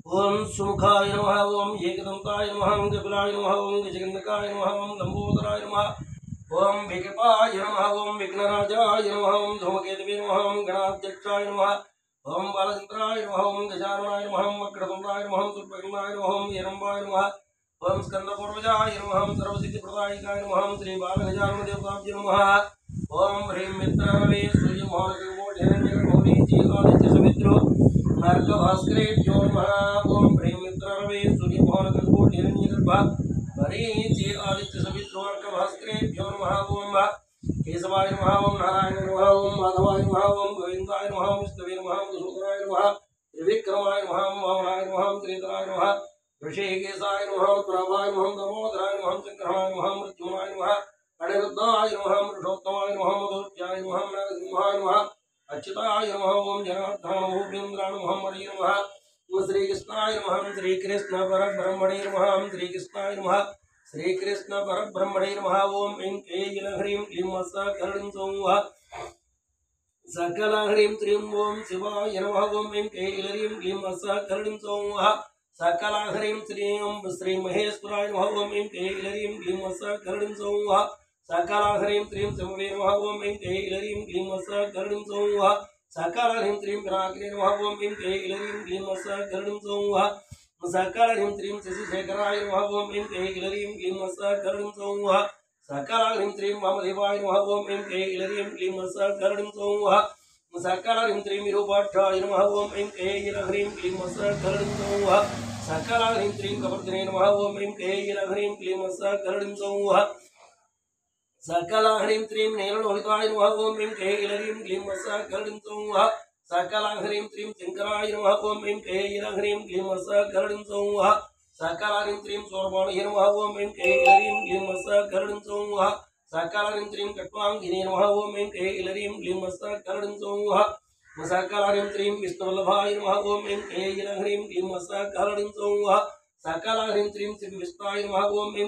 ओम सुमुखाय नमः ओम एकदंताय नमः ओम कपिलाय नमः ओम गजगंधकाय नमः ओम लंबोदराय नमः ओम विकपाय नमः ओम विघ्नराजाय नमः ओम धूमकेतवे नमः ओम गणाध्यक्षाय नमः ओम बालचंद्राय नमः ओम गजाननाय नमः ओम वक्रतुंडाय नमः ओम सुब्रह्मण्याय नमः ओम हिरंबाय नमः ओम स्कंदपूर्वजाय नमः ओम सर्वसिद्धिप्रदायकाय नमः ओम श्री बालगजानन देवताभ्यो नमः ओम ह्रीं मित्ररवे सूर्यमोहनगर्भोढेरण्यगर्भोणीति आदित्य सवित्रो भास्करेभ्यो नमः ओम ह्रीं मित्ररवे सूर्यमोहनगर्भोढेरण्यगर्भ हरीति आदित्य सवित्रो भास्करेभ्यो नमः ओम केशवाय नमः ओम नारायणाय नमः ओम माधवाय नमः ओम गोविंदाय नमः ओम विष्णवे नमः ओम मधुसूदनाय नमः त्रिविक्रमाय नमः ओम वामनाय नमः ओम त्रिनेत्राय नमः ऋषिकेशाय नमः प्रभाय नमः दामोदराय नमः संग्रहाय नमः मृत्युमाय नमः अनिरुद्धाय नमः मृषोत्तमाय नमः मधुर्याय नमः नागसिंहाय नमः अच्युताय नमः ओम जनार्दनाय नमः भूपेन्द्राय नमः हरि नमः ओम श्रीकृष्णाय नमः श्रीकृष्ण परब्रह्मणे नमः श्रीकृष्णाय नमः श्रीकृष्ण परब्रह्मणे नमः ओम ऐं क्लीं ह्रीं क्लीं सकलं सौः सकल ह्रीं त्रीं ओम शिवाय नमः ओम ऐं क्लीं क्लीं सकलं सौः सकल ह्रीं त्रीं श्री महेश्वराय नमः ओम ऐं क्लीं क्लीं सकलं सौः सकल ह्रीं त्रीं शंभवे नमः ओम ऐं क्लीं क्लीं सकलं सौः सकल ह्रीं त्रीं पिनाकिने नमः ओम ऐं क्लीं क्लीं सकलं सौः सकल ह्रीं त्रीं शशिशेखराय नमः ओम ऐं क्लीं क्लीं सकलं सौः सकल ह्रीं त्रीं वामदेवाय नमः ओम ऐं क्लीं क्लीं सकलं सौः सकल ह्रीं त्रीं विरूपाक्षाय नमः ओम ऐं ह्रीं क्लीं सकलं सौः सकल ह्रीं त्रीं कवर्धने नमः ओम ऐं ह्रीं क्लीं सकलं सौः सकल ह्रीं त्रीं नीललोहिताय नमः ओम ऐं ह्रीं क्लीं सकलं सौः सकल ह्रीं त्रीं शंकराय नमः ओम ऐं ह्रीं क्लीं सकलं सौः सकल ह्रीं त्रीं सौरभाणये नमः ओम ऐं ह्रीं क्लीं सकलं सौः सकल ह्रीं त्रीं कट्वाङ्गिने नमः ओम ऐं ह्रीं क्लीं सकलं सौः सकल ह्रीं त्रीं विष्णुवल्लभाय नमः ओम ऐं ह्रीं क्लीं सकलं सौः सकल ह्रीं त्रीं श्रीविष्णाय नमः ओम ऐं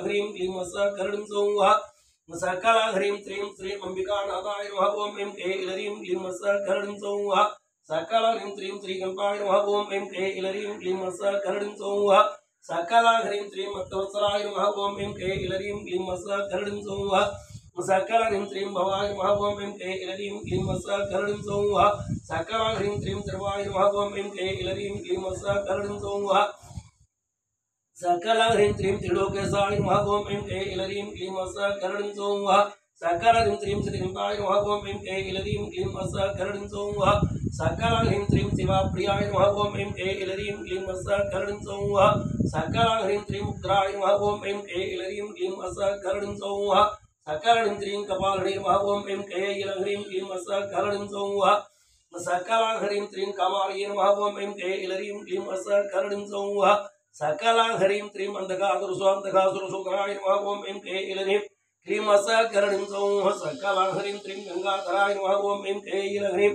ह्रीं क्लीं सकलं सौः सकल ह्रीं त्रीं श्री अंबिकानाथाय नमः ओम ऐं ह्रीं क्लीं सकलं सौः सकल ह्रीं त्रीं श्रीगणपाय नमः ओम ऐं ह्रीं क्लीं सकलं सौः सकल ह्रीं त्रीं भक्तवत्सलाय नमः ओम ऐं ह्रीं क्लीं सकलं सौः सकल ह्रीं त्रीं भवाय नमः ओम ऐं ह्रीं क्लीं सकलं सौः सकल ह्रीं त्रीं सर्वाय नमः ओम ऐं ह्रीं क्लीं सकलं सौः सकल ह्रीं त्रीं त्रिलोकेशाय नमः ओम ऐं ह्रीं क्लीं सकलं सौः सकल ह्रीं त्रीं श्रीगणपाय नमः ओम ऐं ह्रीं क्लीं सकलं सौः सकल ह्रीं त्रीं शिवाप्रियाय नमः ओम ऐं ह्रीं क्लीं सकलं सौः सकल ह्रीं त्रीं उग्राय नमः ओम ऐं ह्रीं क्लीं सकलं सौः सकल ह्रीं त्रीं कपालिने नमः ओम ऐं ह्रीं क्लीं सकलं सौः सकल ह्रीं त्रीं कामार्ये नमः ओम ऐं ह्रीं क्लीं सकलं सौः सकल ह्रीं त्रीं अंधकासुरसुराय नमः ओम ऐं ह्रीं क्लीं सकलं सौः सकल ह्रीं त्रीं गंगाधराय नमः ओम ऐं ह्रीं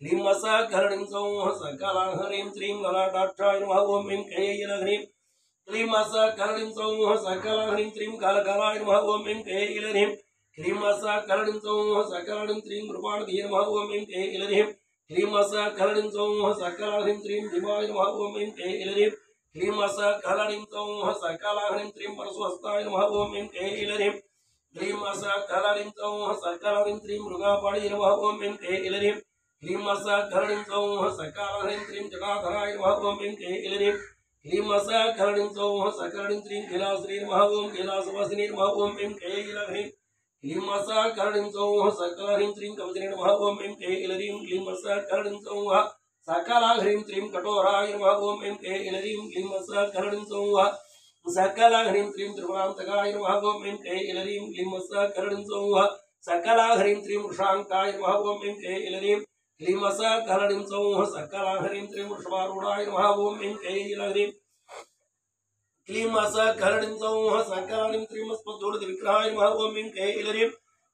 क्लीं सकलं सौः सकल ह्रीं त्रीं ललाटाक्षाय नमः ओम ऐं ह्रीं क्लीं सकलं सौः सकल ह्रीं त्रीं कालकालाय नमः ओम ऐं ह्रीं क्लीं सकलं सौः सकल ह्रीं त्रीं कृपाणिधे नमः ओम ऐं ह्रीं क्लीं सकलं सौः सकल ह्रीं त्रीं दिवाय नमः ओम ऐं ह्रीं क्लीं सकलं सौः सकल ह्रीं त्रीं परशुहस्ताय नमः ओम ऐं ह्रीं क्लीं सकलं सौः सकल ह्रीं त्रीं मृगापाणिये नमः ओम ऐं ह्रीं क्लीं सकलं सौः सकल ह्रीं त्रीं जटाधराय नमः ओम ऐं ह्रीं क्लीं सकलं सौः सकल ह्रीं त्रीं कैलासरे नमः ओम कैलासवासिने नमः ओम ऐं ह्रीं क्लीं सकलं सौः सकल ह्रीं त्रीं कवचने नमः ओम ऐं ह्रीं क्लीं सकलं सौः सकल ह्रीं त्रीं कठोराय नमः ओम ऐं ह्रीं क्लीं सकलं सौः सकल ह्रीं त्रीं त्रिपुरान्तकाय नमः ओम ऐं ह्रीं क्लीं सकलं सौः सकल ह्रीं त्रीं वृषाङ्काय नमः ओम ऐं ह्रीं क्लीं सकलं सौः सकल ह्रीं त्रीं वृषभारूढाय नमः ओम ऐं ह्रीं क्लीं सकलं सौः सकल ह्रीं त्रीं स्मद्धूलितविग्रहाय नमः ओम ऐं ह्रीं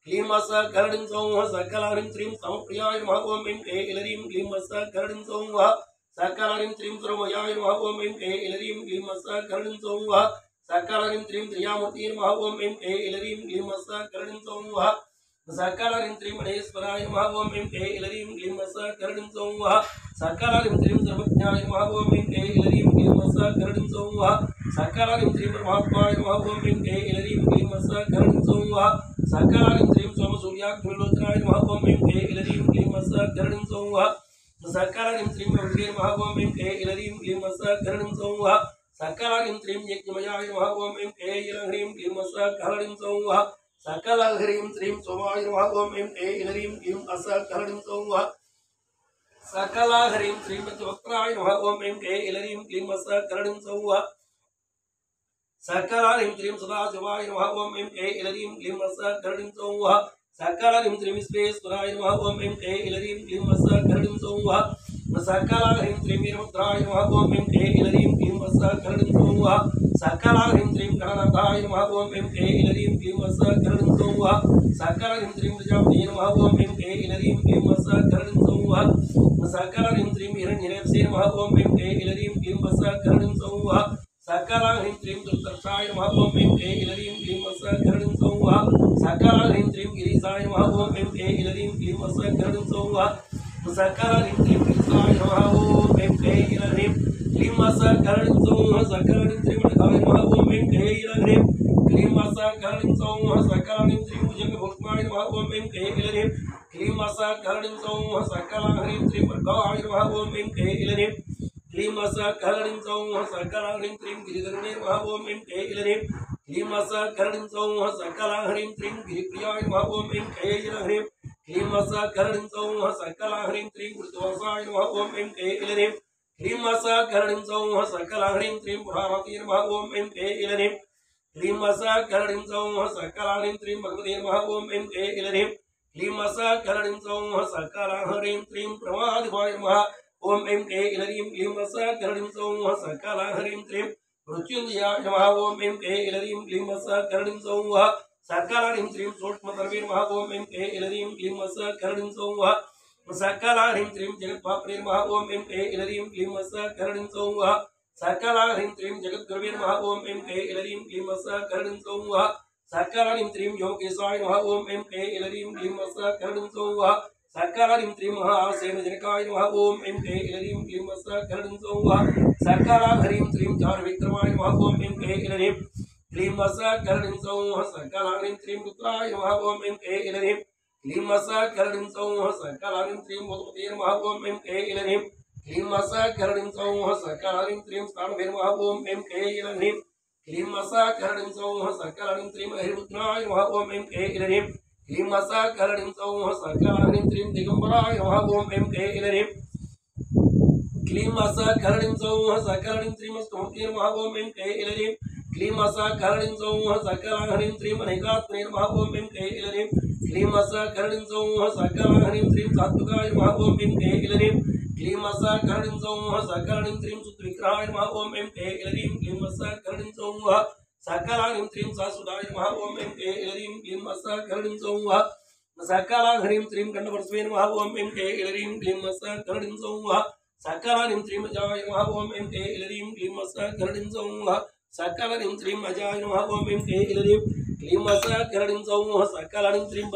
क्लीं सकलं सौः सकल ह्रीं त्रीं समप्रियाय नमः ओम ऐं ह्रीं क्लीं सकलं सौः सकल ह्रीं त्रीं सर्वमयाय नमः ओम ऐं ह्रीं क्लीं सकलं सौः सकल ह्रीं त्रीं त्रियामूर्तये नमः ओम ऐं ह्रीं क्लीं सकलं सौः सकल ह्रीं त्रीं महेश्वराय नमः ओम ऐं ह्रीं क्लीं सकलं सौः सकलालिं त्रीं सर्वज्ञाय नमः ओम ऐं क्लीं ऐलरीं क्लीं मत्सकरणीं सौः सकलालिं त्रीं परमात्माय नमः ओम ऐं क्लीं ऐलरीं क्लीं मत्सकरणीं सौः सकलालिं त्रीं सोमसूर्याग्निलोचनाय नमः ओम ऐं क्लीं ऐलरीं क्लीं मत्सकरणीं सौः सकलालिं त्रीं प्रभुवे नमः ओम ऐं क्लीं ऐलरीं क्लीं मत्सकरणीं सौः सकलालिं त्रीं यज्ञमयाय नमः ओम ऐं क्लीं ऐलरीं क्लीं मत्सकरणीं सौः सकलह्रीं त्रीं सोमाय नमः ओम ऐं क्लीं ऐलरीं क्लीं मत्सकरणीं सौः सकलह्रीं त्रीं वक्त्राय नमः ओम ऐं क्लीं ऐलरीं क्लीं मत्सकरणीं सौः सकलालिं त्रीं सदाशिवाय नमः ओम ऐं क्लीं ऐलरीं क्लीं मत्सकरणीं सौः सकलालिं त्रीं विश्वेश्वराय नमः ओम ऐं क्लीं ऐलरीं क्लीं मत्सकरणीं सौः सकलालिं त्रीं वीरभद्राय नमः ओम ऐं क्लीं ऐलरीं क्लीं मत्सकरणीं सौः सकलालिं त्रीं गणनाथाय नमः ओम ऐं क्लीं ऐलरीं क्लीं मत्सकरणीं सौः सकलालिं त्रीं प्रजापतये नमः ओम ऐं क्लीं ऐलरीं क्लीं मत्सकरणीं सौः सकलालिं त्रीं हिरण्यरेतसे नमः ओम ऐं क्लीं ऐलरीं क्लीं मत्सकरणीं सौः सकलालिं त्रीं दुर्दर्शाय नमः ओम ऐं क्लीं ऐलरीं क्लीं मत्सकरणीं सौः सकलालिं त्रीं गिरीशाय नमः ओम ऐं क्लीं ऐलरीं क्लीं मत्सकरणीं सौः सकलालिं त्रीं गिरीशाय नमः ओम ऐं क्लीं ऐलरीं क्लीं मत्सकरणीं सौः सकलालिं त्रीं मणिकाय नमः ओम ऐं क्लीं ऐलरीं क्लीं मत्सकरणीं सौः सकलालिं त्रीं भुजंगभूषणाय नमः ओम ऐं क्लीं ऐलरीं क्लीं मत्सकरणीं सौः सकलालिं त्रीं वर्गाय नमः ओम ऐं क्लीं ऐलरीं क्लीं मत्सकरणीं सौः सकलालिं त्रीं गिरिधरणे नमः ओम ऐं क्लीं ऐलरीं क्लीं मत्सकरणीं सौः सकलालिं त्रीं गिरिप्रियाय नमः ओम ऐं क्लीं ऐलरीं क्लीं मत्सकरणीं सौः सकलालिं त्रीं कृतवसाय नमः ओम ऐं क्लीं ऐलरीं क्लीं मत्सकरणीं सौः सकलालिं त्रीं पुराणते नमः ओम ऐं क्लीं ऐलरीं क्लीं मत्सकरणीं सौः सकलालिं त्रीं भगवते नमः ओम ऐं क्लीं ऐलरीं क्लीं मत्सकरणीं सौः सकलालिं त्रीं प्रमादिवाय नमः ओम ऐं क्लीं ऐलरीं क्लीं मत्सकरणीं सौः सकलालिं त्रीं मृत्युंजयाय नमः ओम ऐं क्लीं ऐलरीं क्लीं मत्सकरणीं सौः सकलालिं त्रीं सूक्ष्मतर्वे नमः ओम ऐं क्लीं ऐलरीं क्लीं मत्सकरणीं सौः सकलालिं त्रीं जगद्भाप्रे नमः ओम ऐं क्लीं ऐलरीं क्लीं मत्सकरणीं सौः सकलालिं त्रीं जगद्गुरवे नमः ओम ऐं क्लीं ऐलरीं क्लीं मत्सकरणीं सौः सकलालिं त्रीं योगेशाय नमः ओम ऐं क्लीं ऐलरीं क्लीं मत्सकरणीं सौः सकलालिं त्रीं महासेनजनकाय नमः ओम ऐं क्लीं ऐलरीं क्लीं मत्सकरणीं सौः सकलालिं त्रीं चारुविक्रमाय नमः ओम ऐं क्लीं ऐलरीं क्लीं मत्सकरणीं सौः सकलालिं त्रीं रुद्राय नमः ओम ऐं क्लीं ऐलरीं क्लीं मत्सकरणीं सौः सकलालिं त्रीं मधुपते नमः ओम ऐं क्लीं ऐलरीं क्लीं मत्सकरणीं सौः सकलालिं त्रीं स्थाणवे नमः ओम ऐं क्लीं ऐलरीं क्लीं मत्सकरणीं सौः सकलालिं त्रीं अहिरुद्राय नमः ओम ऐं क्लीं ऐलरीं क्लीं मत्सकरणीं सौः सकलालिं त्रीं दिगम्बराय नमः ओम ऐं क्लीं ऐलरीं क्लीं मत्सकरणीं सौः सकलालिं त्रीं स्तुमते नमः ओम ऐं क्लीं ऐलरीं क्लीं मत्सकरणीं सौः सकलालिं त्रीं अनेकात्मने नमः ओम ऐं क्लीं ऐलरीं क्लीं मत्सकरणीं सौः सकलालिं त्रीं सात्विकाय नमः ओम ऐं क्लीं ऐलरीं क्लीं मत्सकरणीं सौः सकलालिं त्रीं सुतविग्रहाय नमः ओम ऐं क्लीं ऐलरीं क्लीं मत्सकरणीं सौः सकलालिं त्रीं शाश्वताय नमः ओम ऐं क्लीं ऐलरीं क्लीं मत्सकरणीं सौः सकलालिं त्रीं गण्डवर्षवे नमः ओम ऐं क्लीं ऐलरीं क्लीं मत्सकरणीं सौः सकलालिं त्रीं अजाय नमः ओम ऐं क्लीं ऐलरीं क्लीं मत्सकरणीं सौः सकलालिं त्रीं अजाय नमः ओम ऐं क्लीं ऐलरीं क्लीं मत्सकरणीं सौः सकलालिं त्रीं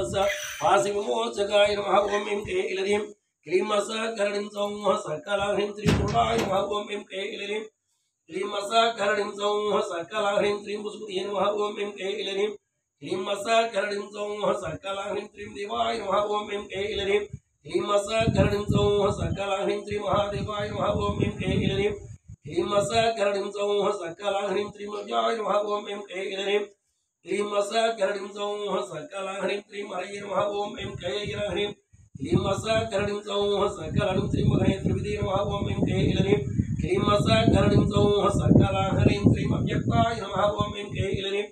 वासिविमोचकाय नमः ओम ऐं क्लीं ऐलरीं क्लीं मत्सकरणीं सौः सकलालिं त्रीं पूर्णाय नमः ओम ऐं क्लीं ऐलरीं क्लीं मत्सकरणीं सौः सकलालिं त्रीं पुष्पते नमः ओम ऐं क्लीं ऐलरीं क्लीं मत्सकरणीं सौः सकलालिं त्रीं देवाय नमः ओम ऐं क्लीं ऐलरीं क्लीं मत्सकरणीं सौः सकलालिं त्रीं महादेवाय नमः ओम ऐं क्लीं ऐलरीं क्लीं मत्सकरणीं सौः सकलालिं त्रीं नव्याय नमः ओम ऐं क्लीं ऐलरीं क्लीं मत्सकरणीं सौः सकलालिं त्रीं हरये नमः ओम ऐं क्लीं ऐलरीं क्लीं मत्सकरणीं सौः सकलालिं त्रीं मगने त्रिविधे नमः ओम ऐं क्लीं ऐलरीं क्लीं मत्सकरणीं सौः सकलालिं त्रीं अव्यक्ताय नमः ओम ऐं क्लीं ऐलरीं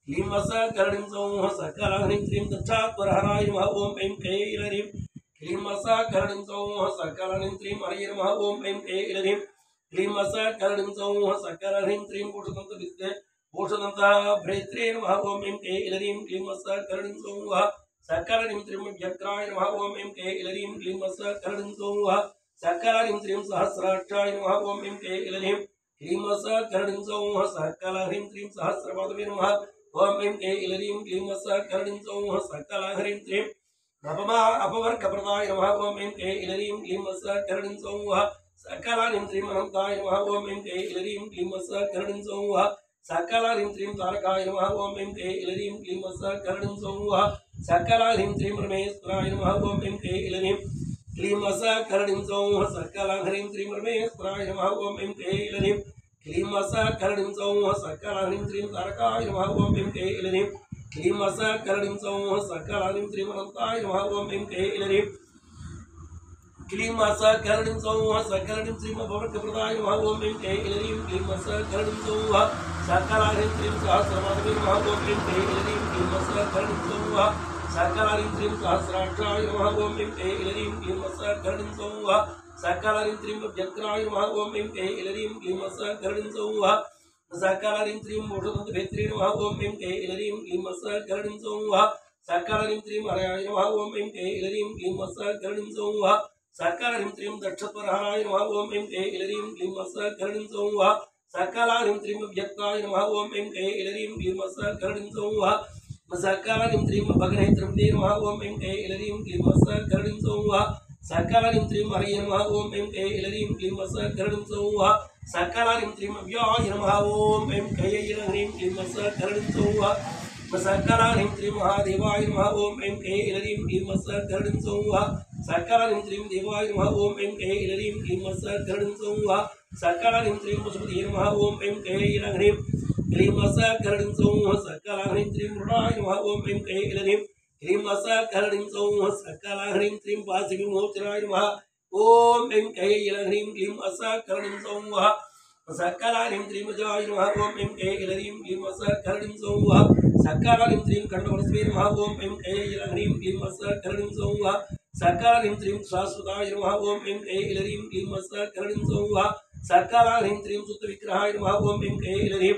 क्लीं मत्सकरणीं सौः सकलालिं त्रीं दक्षात्वरहराय नमः ओम ऐं क्लीं ऐलरीं क्लीं मत्सकरणीं सौः सकलालिं त्रीं हरये नमः ओम ऐं क्लीं ऐलरीं क्लीं मत्सकरणीं सौः सकलालिं त्रीं भूषदन्तभ्रेत्रे नमः ओम ऐं क्लीं ऐलरीं क्लीं मत्सकरणीं सौः सकलालिं त्रीं व्यग्राय नमः ओम ऐं क्लीं ऐलरीं क्लीं मत्सकरणीं सौः सकलालिं त्रीं सहस्राक्षाय नमः ओम ऐं क्लीं ऐलरीं क्लीं मत्सकरणीं सौः सकलालिं त्रीं सहस्रपादवे नमः ओम ऐं क्लीं ऐलरीं क्लीं मत्सकरणीं सौः सकलालिं त्रीं अपमा अपवर्गप्रदाय नमः ओम ऐं क्लीं इलरीं क्लीं वस्त्रकरणीं सौः सकलानीं त्रीं अनन्ताय नमः ओम ऐं क्लीं इलरीं क्लीं वस्त्रकरणीं सौः सकलानीं त्रीं तारकाय नमः ओम ऐं क्लीं इलरीं क्लीं वस्त्रकरणीं सौः सकलानीं त्रीं परमेश्वराय नमः ओम ऐं क्लीं इलरीं क्लीं वस्त्रकरणीं सौः सकलानीं त्रीं परमेश्वराय नमः ओम ऐं क्लीं इलरीं क्लीं वस्त्रकरणीं सौः सकलानीं त्रीं तारकाय नमः ओम ऐं क्लीं इलरीं क्लीं वस्त्रकरणीं सौः सकलानीं त्रीं अनन्ताय नमः ओम ऐं क्लीं इलरीं क्लीं वस्त्रकरणीं सौः सकलानीं त्रीं अपवर्गप्रदाय नमः ओम ऐं क्लीं इलरीं क्लीं वस्त्रकरणीं सौः सकलानीं त्रीं सहस्रमाधवे नमः ओम ऐं क्लीं इलरीं क्लीं वस्त्रकरणीं सौः सकलानीं त्रीं सहस्राक्षाय नमः ओम ऐं क्लीं इलरीं क्लीं वस्त्रकरणीं सौः सकलानीं त्रीं व्यक्राय नमः ओम ऐं क्लीं इलरीं क्लीं वस्त्रकरणीं सौः सकलानीं त्रीं मोषधभेत्रे नमः ओम ऐं क्लीं इलरीं क्लीं वस्त्रकरणीं सौः सकलानीं त्रीं हरयाय नमः ओम ऐं क्लीं इलरीं क्लीं वस्त्रकरणीं सौः सकलानीं त्रीं दक्षपरहराय नमः ओम ऐं क्लीं इलरीं क्लीं वस्त्रकरणीं सौः सकलानीं त्रीं व्यक्ताय नमः ओम ऐं क्लीं इलरीं क्लीं वस्त्रकरणीं सौः सकलानीं त्रीं भगनेत्रपते नमः ओम ऐं क्लीं इलरीं क्लीं वस्त्रकरणीं सौः सकलानीं त्रीं हरये नमः ओम ऐं क्लीं इलरीं क्लीं वस्त्रकरणीं सौः सकलानीं त्रीं अव्याय नमः ओम ऐं क्लीं इलरीं क्लीं वस्त्रकरणीं सौः सकलानीं त्रीं महादेवाय नमः ओम ऐं क्लीं इलरीं क्लीं वस्त्रकरणीं सौः सकलानीं त्रीं देवाय नमः ओम ऐं क्लीं इलरीं क्लीं वस्त्रकरणीं सौः सकलानीं त्रीं पशुपतये नमः ओम ऐं क्लीं इलरीं क्लीं वस्त्रकरणीं सौः सकलानीं त्रीं मृडाय नमः ओम ऐं क्लीं इलरीं क्लीं वस्त्रकरणीं सौः सकलानीं त्रीं पाशविमोचनाय नमः ओम ऐं क्लीं इलरीं क्लीं वस्त्रकरणीं सौः सकलानीं त्रीं अजाय नमः ओम ऐं क्लीं इलरीं क्लीं वस्त्रकरणीं सौः सकलानीं त्रीं खण्डवरस्मै नमः ओम ऐं क्लीं इलरीं क्लीं वस्त्रकरणीं सौः सकलानीं त्रीं शाश्वताय नमः ओम ऐं क्लीं इलरीं क्लीं वस्त्रकरणीं सौः सकलानीं त्रीं सुतविग्रहाय नमः ओम ऐं क्लीं इलरीं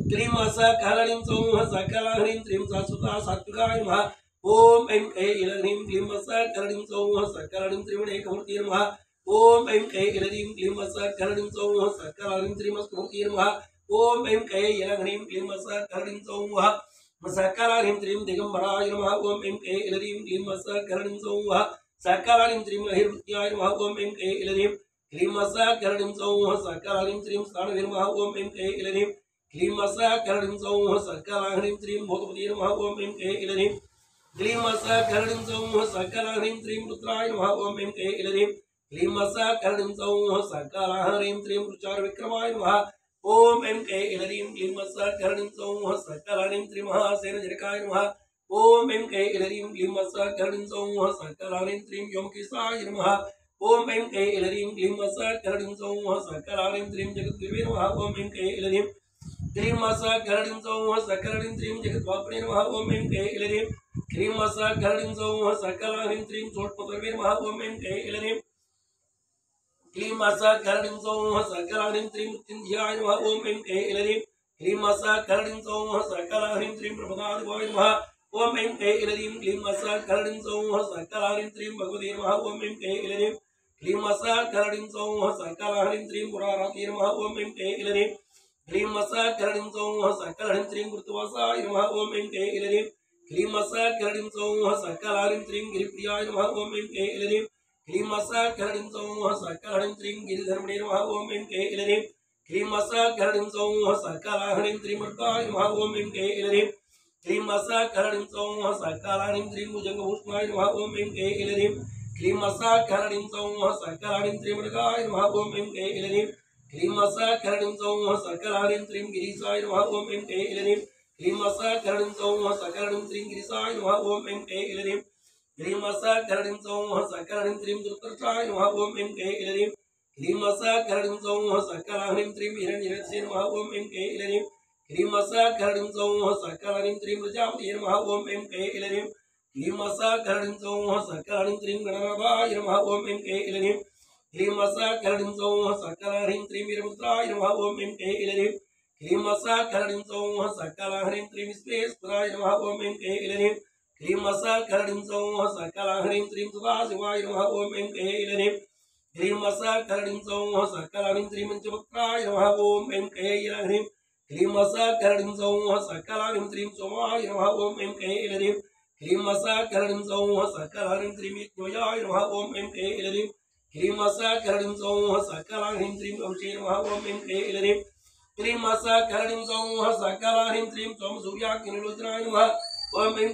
क्लीं वस्त्रकरणीं सौः सकलानीं त्रीं शाश्वता सात्विकाय नमः ओम ऐं क्लीं इलरीं क्लीं वस्त्रकरणीं सौः सकलानीं त्रिगुणैकमूर्तये नमः ओम ऐं क्लीं इलरीं क्लीं वस्त्रकरणीं सौः सकलानीं त्रिमस्तमूर्तये नमः ओम ऐं क्लीं इलरीं क्लीं वस्त्रकरणीं सौः सकलानीं त्रीं दिगम्बराय नमः ओम ऐं क्लीं इलरीं क्लीं वस्त्रकरणीं सौः सकलानीं त्रीं अहिर्वृत्याय नमः ओम ऐं क्लीं इलरीं क्लीं वस्त्रकरणीं सौः सकलानीं त्रीं स्थाणवे नमः ओम ऐं क्लीं इलरीं क्लीं वस्त्रकरणीं सौः सकलानीं त्रीं भूतपतये नमः ओम ऐं क्लीं इलरीं क्लीं वस्त्रकरणीं सौः सकलानीं त्रीं रुद्राय नमः ओम ऐं क्लीं इलरीं क्लीं वस्त्रकरणीं सौः सकलानीं त्रीं रुचारविक्रमाय नमः ओम ऐं क्लीं इलरीं क्लीं वस्त्रकरणीं सौः सकलानीं त्रीं महासेनजनकाय नमः ओम ऐं क्लीं इलरीं क्लीं वस्त्रकरणीं सौः सकलानीं त्रीं व्योमकेशाय नमः ओम ऐं क्लीं इलरीं क्लीं वस्त्रकरणीं सौः सकलानीं त्रीं जगद्गुरवे नमः ओम ऐं क्लीं इलरीं क्लीं वस्त्रकरणीं सौः सकलानीं त्रीं जगद्वापने नमः ओम ऐं क्लीं इलरीं क्लीं वस्त्रकरणीं सौः सकलानीं त्रीं सोट्पतर्वे नमः ओम ऐं क्लीं इलरीं क्लीं वस्त्रकरणीं सौः सकलानीं त्रीं मृत्युञ्जयाय नमः ओम ऐं क्लीं इलरीं क्लीं वस्त्रकरणीं सौः सकलानीं त्रीं प्रपदादिवाय नमः ओम ऐं क्लीं इलरीं क्लीं वस्त्रकरणीं सौः सकलानीं त्रीं भगवते नमः ओम ऐं क्लीं इलरीं क्लीं वस्त्रकरणीं सौः सकलानीं त्रीं पुराराते नमः ओम ऐं क्लीं इलरीं क्लीं वस्त्रकरणीं सौः सकलानीं त्रीं कृतवासाय नमः ओम ऐं क्लीं इलरीं क्लीं वस्त्रकरणीं सौः सकलानीं त्रीं गिरिप्रियाय नमः ओम ऐं क्लीं इलरीं क्लीं वस्त्रकरणीं सौः सकलानीं त्रीं गिरिधर्मणे नमः ओम ऐं क्लीं इलरीं क्लीं वस्त्रकरणीं सौः सकलानीं त्रीं मृताय नमः ओम ऐं क्लीं इलरीं क्लीं वस्त्रकरणीं सौः सकलानीं त्रीं भुजङ्गभूषणाय नमः ओम ऐं क्लीं इलरीं क्लीं वस्त्रकरणीं सौः सकलानीं त्रीं मृगाय नमः ओम ऐं क्लीं इलरीं क्लीं वस्त्रकरणीं सौः सकलानीं त्रीं गिरीशाय नमः ओम ऐं क्लीं इलरीं क्लीं वस्त्रकरणीं सौः सकलानीं त्रीं गिरीशाय नमः ओम ऐं क्लीं इलरीं क्लीं वस्त्रकरणीं सौः सकलानीं त्रीं दुर्दर्शाय नमः ओम ऐं क्लीं इलरीं क्लीं वस्त्रकरणीं सौः सकलानीं त्रीं हिरण्यरथसे नमः ओम ऐं क्लीं इलरीं क्लीं वस्त्रकरणीं सौः सकलानीं त्रीं प्रजापतये नमः ओम ऐं क्लीं इलरीं क्लीं वस्त्रकरणीं सौः सकलानीं त्रीं गणनाथाय नमः ओम ऐं क्लीं इलरीं क्लीं वस्त्रकरणीं सौः सकलानीं त्रीं वीरभद्राय नमः ओम ऐं क्लीं इलरीं क्लीं वस्त्रकरणीं सौः सकलानीं त्रीं विश्वेश्वराय नमः ओम ऐं क्लीं इलरीं क्लीं वस्त्रकरणीं सौः सकलानीं त्रीं सदाशिवाय नमः ओम ऐं क्लीं इलरीं क्लीं वस्त्रकरणीं सौः सकलानीं त्रीं पंचवक्त्राय नमः ओम ऐं क्लीं इलरीं क्लीं वस्त्रकरणीं सौः सकलानीं त्रीं सोमाय नमः ओम ऐं क्लीं इलरीं क्लीं मसाकरणीं सौः सकलानीं त्रीं यज्ञमयाय नमः ॐ ऐं क्लीं क्लीं मसाकरणीं सौः सकलानीं त्रीं वंशे नमः ॐ ऐं क्लीं क्लीं मसाकरणीं सौः सकलानीं त्रीं त्वं सूर्याग्निलोचनाय नमः ॐ ऐं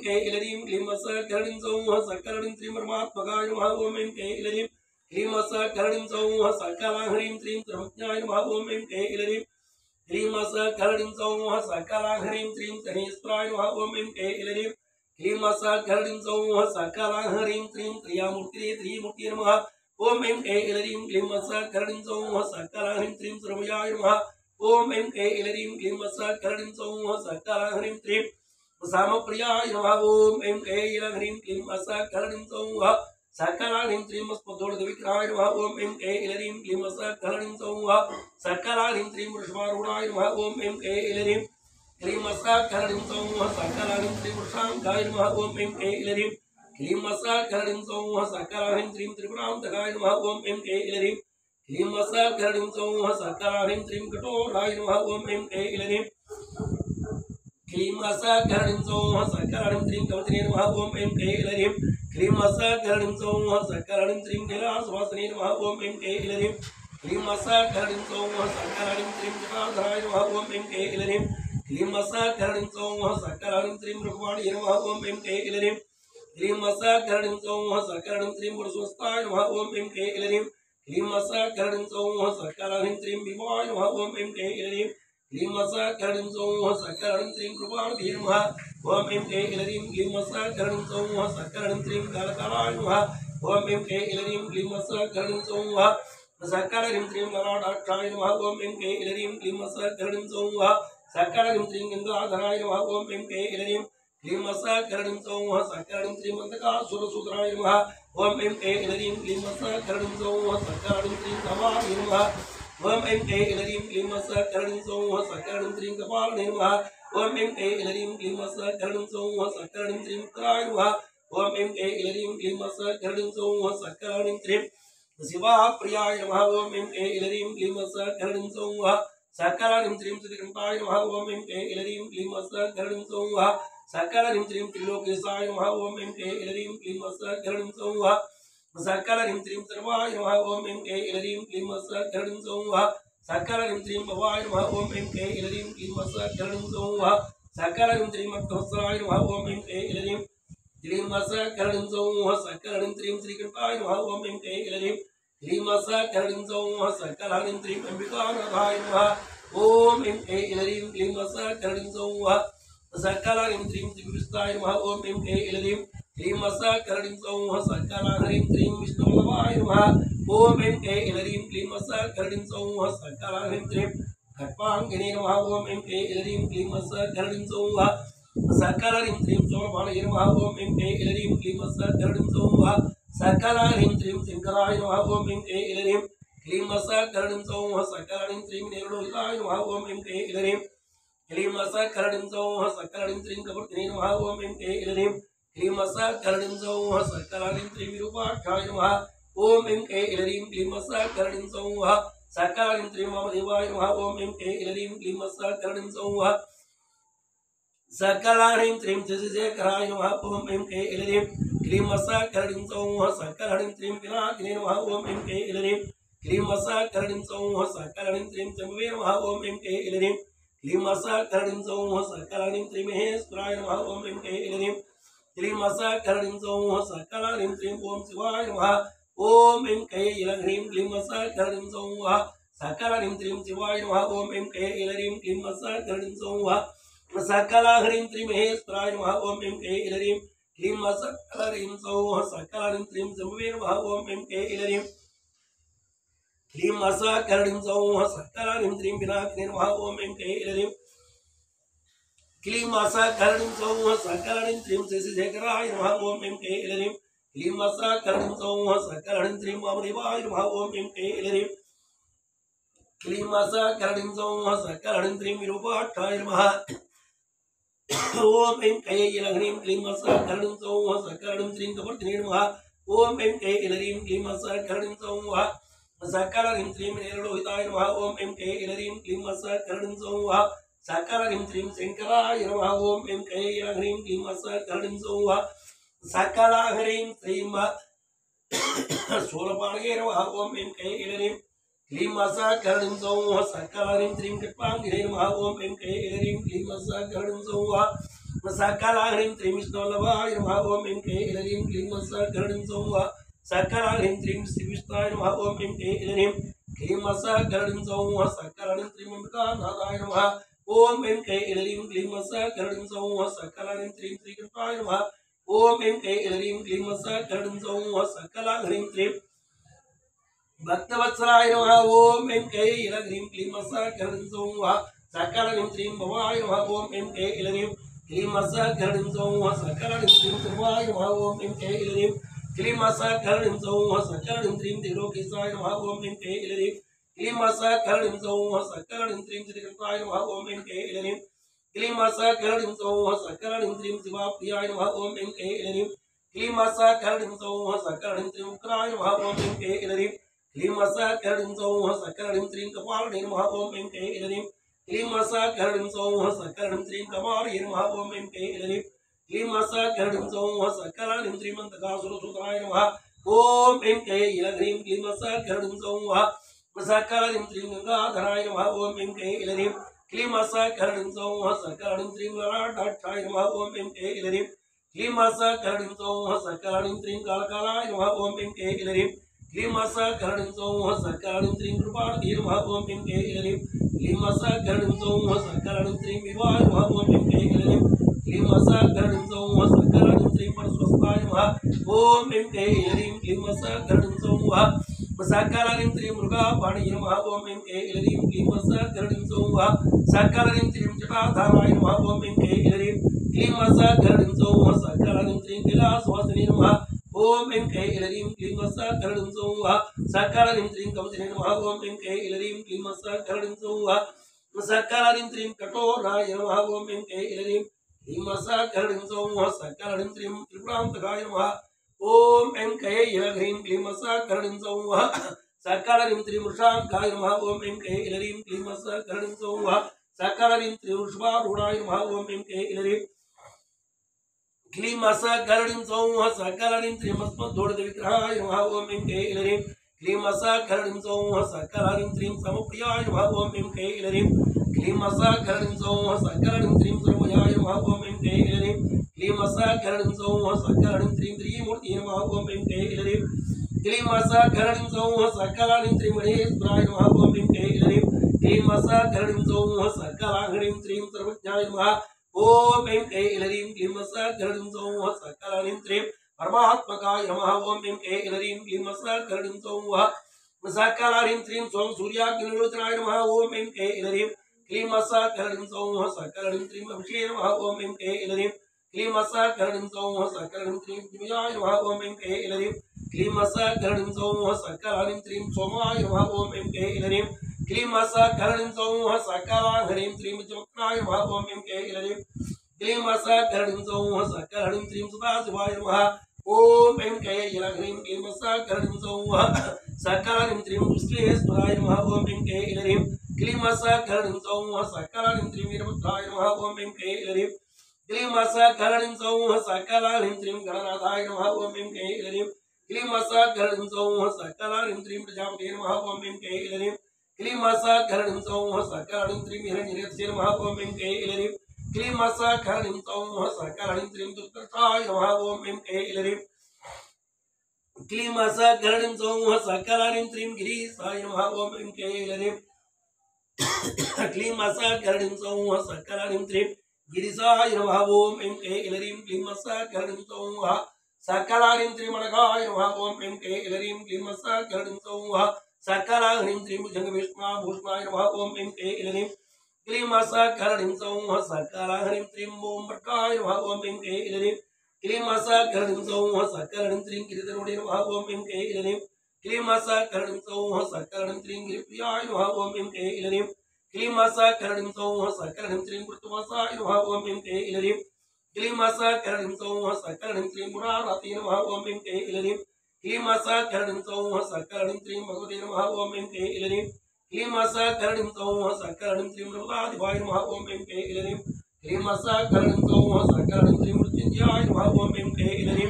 क्लीं मसाकरणीं सौः सकलानीं त्रीं परमात्मकाय नमः ॐ ऐं क्लीं मसाकरणीं सौः सकलानीं त्रीं सर्वज्ञाय नमः ॐ ऐं क्लीं मसाकरणीं सौः सकलानीं त्रीं तनेश्वराय नमः ॐ ऐं क्लीं मसाकरणीं सौः सकलानीं त्रीं त्रियामूर्तिरे त्रिमूर्तये नमः ॐ ऐं क्लीं मसाकरणीं सौः सकलानीं त्रीं सर्वयाय नमः ॐ ऐं क्लीं मसाकरणीं सौः सकलानीं त्रीं सामप्रियाय नमः ॐ ऐं क्लीं मसाकरणीं सौः सकलानीं त्रीं स्पन्दोदविग्रहाय नमः ॐ ऐं क्लीं मसाकरणीं सौः सकलानीं त्रीं वृषभारूढाय नमः ॐ ऐं क्लीं मसाकरणीं सौः सकलानीं त्रीं वृषाङ्गाय नमः ॐ ऐं क्लीं मसाकरणीं सौः सकलानीं त्रीं त्रिपुरान्तकाय नमः ॐ ऐं क्लीं मसाकरणीं सौः सकलानीं त्रीं कठोराय नमः ॐ ऐं क्लीं मसाकरणीं सौः सकलानीं त्रीं कवचने नमः ॐ ऐं क्लीं मसाकरणीं सौः सकलानीं त्रीं कैलासवासिने नमः ॐ ऐं क्लीं मसाकरणीं सौः सकलानीं त्रीं जटाधराय नमः ॐ ऐं क्लीं मसाकरणीं सौः सकलानीं त्रीं रघुवाणीय नमः ॐ ऐं क्लीं मसाकरणीं सौः सकलानीं त्रीं वरस्वस्ताय नमः ॐ ऐं क्लीं मसाकरणीं सौः सकलानीं त्रीं विवाय नमः ॐ ऐं क्लीं मसाकरणीं सौः सकलानीं त्रीं कृपाणधीय नमः ॐ ऐं क्लीं मसाकरणीं सौः सकलानीं त्रीं कालकालाय नमः ॐ ऐं क्लीं मसाकरणीं सौः सकलानीं त्रीं ललाटाक्षाय नमः ॐ ऐं क्लीं मसाकरणीं सौः सकलानीं त्रीं गंगाधराय नमः ॐ ऐं क्लीं मसाकरणीं सौः सकलानीं त्रीं मन्दकासुरसूत्राय नमः ॐ ऐं क्लीं मसाकरणीं सौः सकलानीं त्रीं भवानी नमः ॐ ऐं क्लीं मसाकरणीं सौः सकलानीं त्रीं कपालिने नमः ॐ ऐं क्लीं मसाकरणीं सौः सकलानीं त्रीं उत्तराय नमः ॐ ऐं क्लीं मसाकरणीं सौः सकलानीं त्रीं शिवाप्रियाय नमः ॐ ऐं क्लीं मसाकरणीं सौः सकलानीं त्रीं श्रीकण्ठाय नमः ॐ ऐं क्लीं मसाकरणीं सौः सकलानीं त्रीं त्रिलोकेशाय नमः ॐ ऐं क्लीं मसाकरणीं सौः सकलानीं त्रीं सर्वाय नमः ॐ ऐं क्लीं मसाकरणीं सौः सकलानीं त्रीं भवाय नमः ॐ ऐं क्लीं मसाकरणीं सौः सकलानीं त्रीं भक्तवत्सलाय नमः ॐ ऐं क्लीं मसाकरणीं सौः सकलानीं त्रीं श्रीकण्ठाय नमः ॐ ऐं क्लीं मसाकरणीं सौः सकलानीं त्रीं अम्बिकानाथाय नमः ॐ ऐं क्लीं मसाकरणीं सौः सकलानीं त्रीं त्रिविष्टाय नमः ॐ ऐं क्लीं मसाकरणीं सौः सकलानीं त्रीं विष्णुवल्लभाय नमः ॐ ऐं क्लीं मसाकरणीं सौः सकलानीं त्रीं खट्वाङ्गिने नमः ॐ ऐं क्लीं मसाकरणीं सौः सकलानीं त्रीं सौरभाणये नमः ॐ ऐं क्लीं मसाकरणीं सौः सकलानीं त्रीं शङ्कराय नमः ॐ ऐं क्लीं मसाकरणीं सौः सकलानीं त्रीं निर्लोहिताय नमः ॐ ऐं क्लीं मसाकरणीं सौः सकलानीं त्रीं कपर्दिने नमः ॐ ऐं क्लीं मसाकरणीं सौः सकलानीं त्रीं विरूपाक्षाय नमः ॐ ऐं क्लीं मसाकरणीं सौः सकलानीं त्रीं वामदेवाय नमः ॐ ऐं क्लीं मसाकरणीं सौः सकलानीं त्रीं शशिशेखराय नमः ॐ ऐं क्लीं मसाकरणीं सौः सकलानीं त्रीं पिनाकिने नमः ॐ ऐं क्लीं मसाकरणीं सौः सकलानीं त्रीं शम्भवे नमः ॐ ऐं क्लीं मसाकरणीं सौः सकलानीं त्रीं महेश्वराय नमः ॐ ऐं क्लीं मसाकरणीं सौः सकलानीं त्रीं ॐ शिवाय नमः ॐ ऐं क्लीं मसाकरणीं सौः सकलानीं त्रीं शिवाय नमः ॐ ऐं क्लीं मसाकरणीं सौः सकलानीं त्रीं महेश्वराय नमः ॐ ऐं क्लीं मसाकरणीं सौः सकलानीं त्रीं शम्भवे नमः ॐ ऐं क्लीं मसाकरणीं सौः सकलानीं त्रीं पिनाकिने नमः ॐ ऐं क्लीं मसाकरणीं सौः सकलानीं त्रीं शशिशेखराय नमः ॐ ऐं क्लीं मसाकरणीं सौः सकलानीं त्रीं वामदेवाय नमः ॐ ऐं क्लीं मसाकरणीं सौः सकलानीं त्रीं विरूपाक्षाय नमः ॐ ऐं क्लीं मसाकरणीं सौः सकलानीं त्रीं कपर्दिने नमः ॐ ऐं क्लीं मसाकरणीं सौः सकलानीं त्रीं निर्लोहिताय नमः ॐ ऐं क्लीं मसाकरणीं सौः सकलानीं त्रीं शङ्कराय नमः ॐ ऐं क्लीं मसाकरणीं सौः सकला ह्रीं श्रीं शूलपाणगे नमः ओम ऐं कैलरीं क्लीं सकरणीं सौः सकलारीं श्रीं कृपाङ्गिरे नमः ओम ऐं कैलरीं क्लीं सकरणीं सौः सकलारीं श्रीं विष्णुवल्लभाय नमः ओम ऐं कैलरीं क्लीं सकरणीं सौः सकलारीं श्रीं श्रीविष्णाय नमः ओम ऐं कैलरीं क्लीं सकरणीं सौः सकलारीं श्रीं अम्बिकानाथाय नमः ओम ऐं कैलरीं क्लीं सकरणीं सौः सकलारीं श्रीं श्रीकृष्णाय नमः ओम ऐं कैलरीं क्लीं सकरणीं सौः सकलारीं श्रीं भक्तवत्सलाय नमः ओम ऐं कैलरीं क्लीं सकरणीं सौः सकलारीं श्रीं भवाय नमः ओम ऐं कैलरीं क्लीं सकरणीं सौः सकलारीं श्रीं सर्वाय नमः ओम ऐं कैलरीं क्लीं सकरणीं सौः सकलारीं श्रीं त्रिलोकेशाय नमः ओम ऐं कैलरीं क्लीं सकरणीं सौः सकलारीं श्रीं श्रीकृष्णाय नमः ओम ऐं कैलरीं क्लीं सकरणीं सौः सकलारीं श्रीं शिवाप्रियाय नमः ओम ऐं कैलरीं क्लीं सकरणीं सौः सकलारीं श्रीं उग्राय नमः ओम ऐं कैलरीं क्लीं सकरणीं सौः सकलारीं श्रीं कपालिने नमः ओम ऐं कैलरीं क्लीं सकरणीं सौः सकलारीं श्रीं कमालिने नमः ओम ऐं कैलरीं क्लीं सकरणीं सौः सकलारीं श्रीं मन्तकासुरसुताय नमः ओम ऐं कैलरीं क्लीं सकरणीं सौः सकलारीं श्रीं गंगाधराय नमः ओम ऐं कैलरीं क्लीं सकरणीं सौः सकलारीं श्रीं ललाटाक्षाय नमः ओम ऐं कैलरीं क्लीं सकरणीं सौः सकलारीं श्रीं कालकालाय नमः ओम ऐं कैलरीं क्लीं सकरणीं सौः सकलारीं श्रीं कृपाणगे नमः ओम ऐं कैलरीं क्लीं सकरणीं सौः सकलारीं श्रीं विवाय नमः ओम ऐं कैलरीं क्लीं सकरणीं सौः सकलारीं श्रीं परस्वस्ताय नमः ओम ऐं कैलरीं क्लीं सकरणीं सौः सकलारीं श्रीं मृगापाणिगे नमः ओम ऐं कैलरीं क्लीं सकरणीं सौः सकलारीं श्रीं जटाधाराय नमः ओम ऐं कैलरीं क्लीं सकरणीं सौः सकलारीं श्रीं कैलासवासिने नमः ओम ऐं कैलरीं क्लीं सकरणीं सौः सकलारीं श्रीं कवचिने नमः ओम ऐं कैलरीं क्लीं सकरणीं सौः सकलारीं श्रीं कठोराय नमः ओम ऐं कैलरीं क्लीं सकरणीं सौः सकलारीं श्रीं त्रिपुरान्तकाय नमः ओम ऐं कैलरीं क्लीं सकरणीं सौः सकलारीं श्रीं वृषाङ्काय नमः ओम ऐं कैलरीं क्लीं सकरणीं सौः सकलारीं श्रीं वृषभारूढाय नमः ओम ऐं कैलरीं क्लीं सकरणीं सौः सकलारीं श्रीं मस्मद्धोडितविग्रहाय नमः ओम ऐं कैलरीं क्लीं सकरणीं सौः सकलारीं श्रीं समप्रियाय नमः ओम ऐं कैलरीं क्लीं सकरणीं सौः सकलारीं श्रीं सर्वयाय नमः ओम ऐं कैलरीं क्लीं सकरणीं सौः सकलारीं श्रीं त्रिमूर्तये नमः ओम ऐं कैलरीं क्लीं सकरणीं सौः सकलारीं श्रीं महेश्वराय नमः ओम ऐं कैलरीं क्लीं सकरणीं सौः सकलारीं श्रीं सर्वज्ञाय नमः ओम ऐं कैलरीं क्लीं सकरणीं सौः सकलारीं श्रीं परमात्मकाय नमः ओम ऐं कैलरीं क्लीं सकरणीं सौः सकलारीं श्रीं सोम सूर्याग्निलोचनाय नमः ओम ऐं कैलरीं क्लीं सकरणीं सौः सकलारीं श्रीं अभिषेकाय नमः ओम ऐं कैलरीं क्लीं सकरणीं सौः सकलारीं श्रीं दिव्याय नमः ओम ऐं कैलरीं क्लीं सकरणीं सौः सकलारीं श्रीं सोमाय नमः ओम ऐं कैलरीं क्लीं सकरणीं सौः सकलारीं श्रीं चमत्काय नमः ओम ऐं कैलरीं क्लीं सकरणीं सौः सकलारीं श्रीं सदाशिवाय नमः ओम ऐं कैलरीं क्लीं सकरणीं सौः सकलारीं श्रीं विश्वेश्वराय नमः ओम ऐं कैलरीं क्लीं सकरणीं सौः सकलारीं श्रीं वीरभद्राय नमः ओम ऐं कैलरीं क्लीं सकरणीं सौः सकलारीं श्रीं गणनाथाय नमः ओम ऐं कैलरीं क्लीं सकरणीं सौः सकलारीं श्रीं प्रजापतये नमः ओम ऐं कैलरीं क्लीं सकरणीं सौः सकलारीं श्रीं हिरण्यरेतसे नमः ओम ऐं कैलरीं क्लीं सकरणीं सौः सकलारीं श्रीं दुर्दर्शाय नमः ओम ऐं कैलरीं क्लीं सकरणीं सौः सकलारीं श्रीं गिरीशाय नमः ओम ऐं कैलरीं क्लीं सकरणीं सौः सकलारीं श्रीं गिरिशाय नमः ओम ऐं कैलरीं क्लीं सकरणीं सौः सकलारीं श्रीं मणकाय नमः ओम ऐं कैलरीं क्लीं सकरणीं सौः सकलारीं श्रीं भुजङ्गविष्णाभूषणाय नमः ओम ऐं कैलरीं क्लीं सकरणीं सौः सकलारीं श्रीं ओम वर्काय नमः ओम ऐं कैलरीं क्लीं सकरणीं सौः सकलारीं श्रीं गिरिधरोडे नमः ओम ऐं कैलरीं क्लीं सकरणीं सौः सकलारीं श्रीं गिरिप्रियाय नमः ओम ऐं कैलरीं क्लीं सकरणीं सौः सकलारीं श्रीं कृतवासाय नमः ओम ऐं कैलरीं क्लीं सकरणीं सौः सकलारीं श्रीं मुरारते नमः ओम ऐं कैलरीं क्लीं सकरणीं सौः सकलारीं श्रीं भगवते नमः ओम ऐं कैलरीं क्लीं सकरणीं सौः सकलारीं श्रीं रघुनाथाय नमः ओम ऐं कैलरीं क्लीं सकरणीं सौः सकलारीं श्रीं मृत्युंजयाय नमः ओम ऐं कैलरीं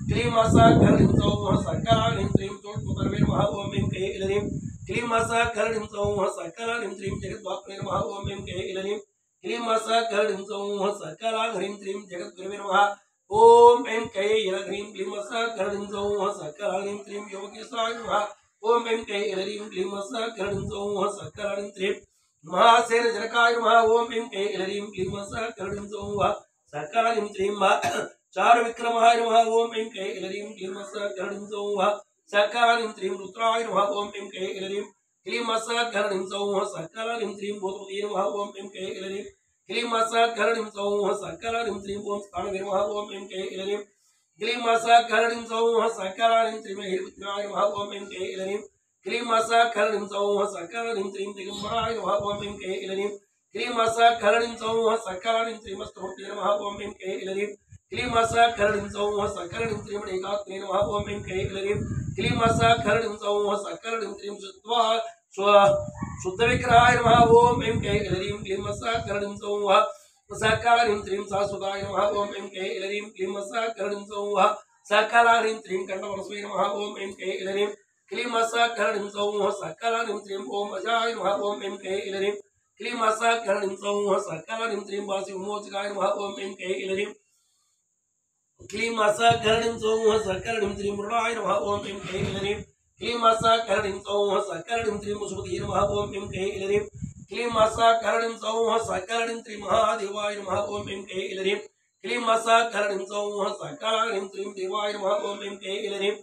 क्लीं सकरणीं सौः सकलानीं त्रीं चोट्मुतर्वे नमः ओम ऐं कैलरीं क्लीं सकरणीं सौः सकलानीं त्रीं जगद्वाप्ने नमः ओम ऐं कैलरीं क्लीं सकरणीं सौः सकलाघ्रीं त्रीं जगद्गुरवे नमः ओम ऐं कैलरीं क्लीं सकरणीं सौः सकलानीं त्रीं योगेशाय नमः ओम ऐं कैलरीं क्लीं सकरणीं सौः सकलानीं त्रीं महासेन जनकाय नमः ओम ऐं कैलरीं क्लीं सकरणीं सौः सकलानीं त्रीं चार विक्रमाय नमः ओम ऐं कैलरीं क्लीं सकरणीं सौः सकलानीं त्रीं रुद्राय नमः ओम ऐं कैलरीं क्लीं सकरणीं सौः सकलानीं त्रीं भूतपतये नमः ओम ऐं कैलरीं क्लीं सकरणीं सौः सकलानीं त्रीं ओम स्थानवे नमः ओम ऐं कैलरीं क्लीं सकरणीं सौः सकलानीं त्रीं हिरविद्राय नमः ओम ऐं कैलरीं क्लीं सकरणीं सौः सकलानीं त्रीं दिगम्बराय नमः ओम ऐं कैलरीं क्लीं सकरणीं सौः सकलानीं त्रीं स्तोत्रे नमः ओम ऐं कैलरीं क्लीं सकरणीं सौः सकलानीं त्रीं एकात्मे नमः ओम ऐं कैलरीं क्लीं सकरणीं सौः सकलानीं त्रीं शुद्ध्वा शुद्धविग्रहाय नमः ओम ऐं कैलरीं क्लीं सकरणीं सौः सकलानीं त्रीं शाश्वताय नमः ओम ऐं कैलरीं क्लीं सकरणीं सौः सकलानीं त्रीं कण्ठवरस्मै नमः ओम ऐं कैलरीं क्लीं सकरणीं सौः सकलानीं त्रीं ओम अजाय नमः ओम ऐं कैलरीं क्लीं सकरणीं सौः सकलानीं त्रीं वासिविमोचकाय नमः ओम ऐं कैलरीं क्लीं सकरणीं सौः सकलानीं त्रीं मृडाय नमः ओम ऐं कैलरीं क्लीं सकरणीं सौः सकलानीं त्रीं मुसुपतये नमः ओम ऐं कैलरीं क्लीं सकरणीं सौः सकलानीं त्रीं महादेवाय नमः ओम ऐं कैलरीं क्लीं सकरणीं सौः सकलानीं त्रीं देवाय नमः ओम ऐं कैलरीं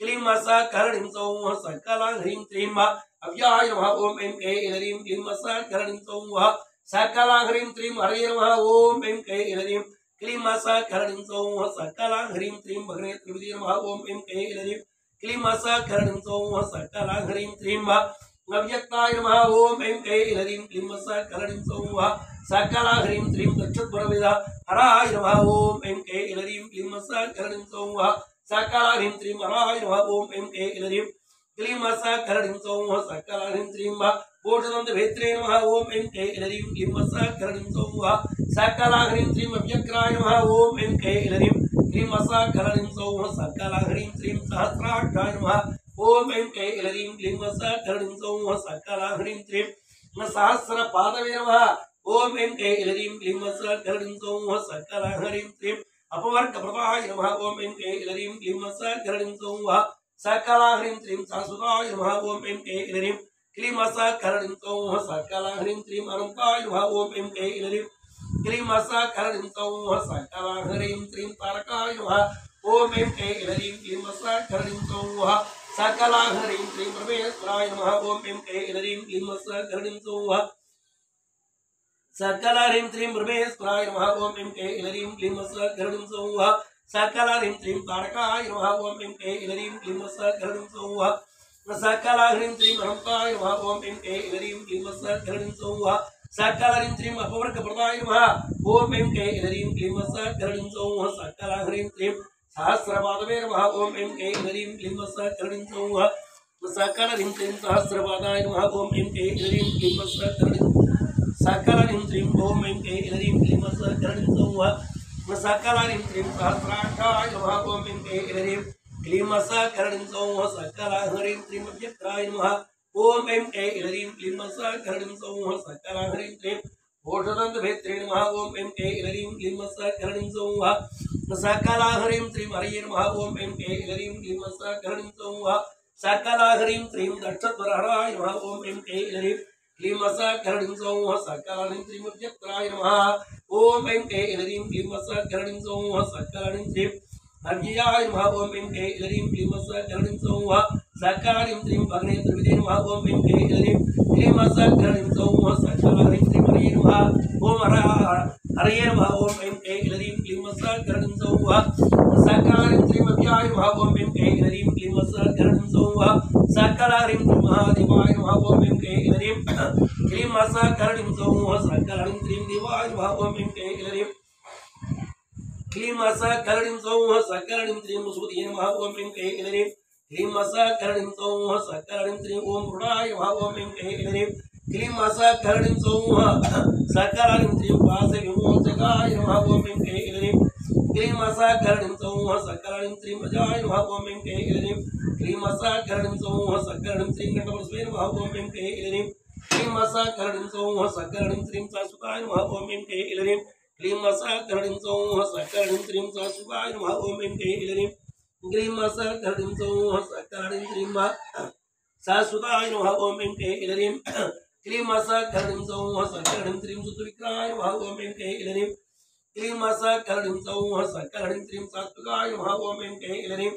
क्लीं सकरणीं सौः सकलाघ्रीं त्रीं अव्याय नमः ओम ऐं कैलरीं क्लीं सकरणीं सौः सकलाघ्रीं त्रीं हरये नमः ओम ऐं कैलरीं क्लीं सकरणीं सौः सकलाघ्रीं त्रीं भगने त्रिविधे नमः ओम ऐं कैलरीं क्लीं सकरणीं सौः सकलाघ्रीं त्रीं अव्यक्ताय नमः ओम ऐं कैलरीं क्लीं सकरणीं सौः सकलाघ्रीं त्रीं दक्षध्वरविदा हराय नमः ओम ऐं कैलरीं क्लीं सकरणीं सौः सकलाघ्रीं त्रीं हराय नमः ओम ऐं कैलरीं क्लीं सकरणीं सौः सकलाघ्रीं त्रीं कोटदन्तभेत्रे नमः ओम ऐं कैलरीं क्लीं सकरणीं सौः सकलाघ्रीं त्रीं अव्यक्राय नमः ओम ऐं कैलरीं क्लीं सकरणीं सौः सकलाघ्रीं त्रीं सहस्राक्षाय नमः ओम ऐं कैलरीं क्लीं सकरणीं सौः सकलाघ्रीं त्रीं सहस्रपादवे नमः ओम ऐं कैलरीं क्लीं सकरणीं सौः सकलाघ्रीं त्रीं अपवर्गप्रदाय नमः ओम ऐं कैलरीं क्लीं सकरणीं सौः सकलाघ्रीं त्रीं शाश्वताय नमः ओम ऐं कैलरीं क्लीं सकरणीं सौः सकलाघ्रीं त्रीं अनन्ताय नमः ओम ऐं कैलरीं क्लीं सकरणीं सौः सकलाघ्रीं त्रीं तारकाय नमः ओम ऐं कैलरीं क्लीं सकरणीं सौः सकलाघ्रीं त्रीं परमेश्वराय नमः ओम ऐं कैलरीं क्लीं सकरणीं सौः सकलाघ्रीं त्रीं परमेश्वराय नमः ओम ऐं कैलरीं क्लीं सकरणीं सौः सकलाघ्रीं त्रीं तारकाय नमः ओम ऐं कैलरीं क्लीं सकरणीं सौः सकलाघ्रीं त्रीं अनन्ताय नमः ओम ऐं कैलरीं क्लीं सकरणीं सौः सकलाघ्रीं त्रीं अपवर्गप्रदाय नमः ओम ऐं कैलरीं क्लीं सकरणीं सौः सकलाघ्रीं त्रीं सहस्रपादवे नमः ओम ऐं कैलरीं क्लीं सकरणीं सौः सकलाघ्रीं त्रीं सहस्रपादाय नमः ओम ऐं कैलरीं क्लीं सकरणीं सकलाघ्रीं त्रीं ओम ऐं कैलरीं क्लीं सकरणीं सौः सकलाघ्रीं त्रीं सहस्राक्षाय नमः ओम ऐं कैलरीं क्लीं सकरणीं सौः सकलाघ्रीं त्रीं अव्यक्ताय नमः ओम ऐं कैलरीं क्लीं सकरणीं सौः सकलाघ्रीं त्रीं कोटदन्तभेत्रे नमः ओम ऐं कैलरीं क्लीं सकरणीं सौः सकलाघ्रीं त्रीं हरये नमः ओम ऐं कैलरीं क्लीं सकरणीं सौः सकलाघ्रीं त्रीं दक्षध्वरहराय नमः ओम ऐं कैलरीं क्लीं सकरणीं सौः सकलाघ्रीं त्रीं अव्यक्ताय नमः ओम ऐं कैलरीं क्लीं सकरणीं सौः सकलाघ्रीं त्रीं अव्ययाय नमः ओम ऐं कैलरीं क्लीं सकरणीं सौः सकलाघ्रीं त्रीं भगने त्रिविधे नमः ओम ऐं कैलरीं क्लीं सकरणीं सौः सकलाघ्रीं त्रीं हरये नमः ओम हरये नमः ओम ऐं कैलरीं क्लीं सकरणीं सौः सकलाघ्रीं त्रीं अव्ययाय नमः ओम ऐं कैलरीं क्लीं सकरणीं सौः सकलाघ्रीं त्रीं महादेवाय नमः ओम ऐं कैलरीं क्लीं सकरणीं सौः सकलाघ्रीं त्रीं देवाय नमः ओम ऐं कैलरीं क्लीं सकरणीं सौः सकलाघ्रीं त्रीं मुसुपतये नमः ओम ऐं कैलरीं क्लीं सकरणीं सौः सकलाघ्रीं त्रीं ओम मृडाय नमः ओम ऐं कैलरीं क्लीं सकरणीं सौः सकलाघ्रीं त्रीं वासिविमोचकाय नमः ओम ऐं कैलरीं क्लीं सकरणीं सौः सकरणीं श्रीं प्रजाय नमः ओम ऐं क्लीं इलरीं क्लीं सकरणीं सौः सकरणीं श्रीं कंठपरस्मै नमः ओम ऐं क्लीं इलरीं क्लीं सकरणीं सौः सकरणीं श्रीं शाश्वताय नमः ओम ऐं क्लीं इलरीं क्लीं सकरणीं सौः सकरणीं श्रीं शाश्वताय नमः ओम ऐं क्लीं इलरीं क्लीं सकरणीं सौः सकरणीं श्रीं शाश्वताय नमः ओम ऐं क्लीं इलरीं क्लीं सकरणीं सौः सकरणीं श्रीं सुतविक्राय नमः ओम ऐं क्लीं इलरीं क्लीं सकरणीं सौः सकरणीं श्रीं सात्विकाय नमः ओम ऐं क्लीं इलरीं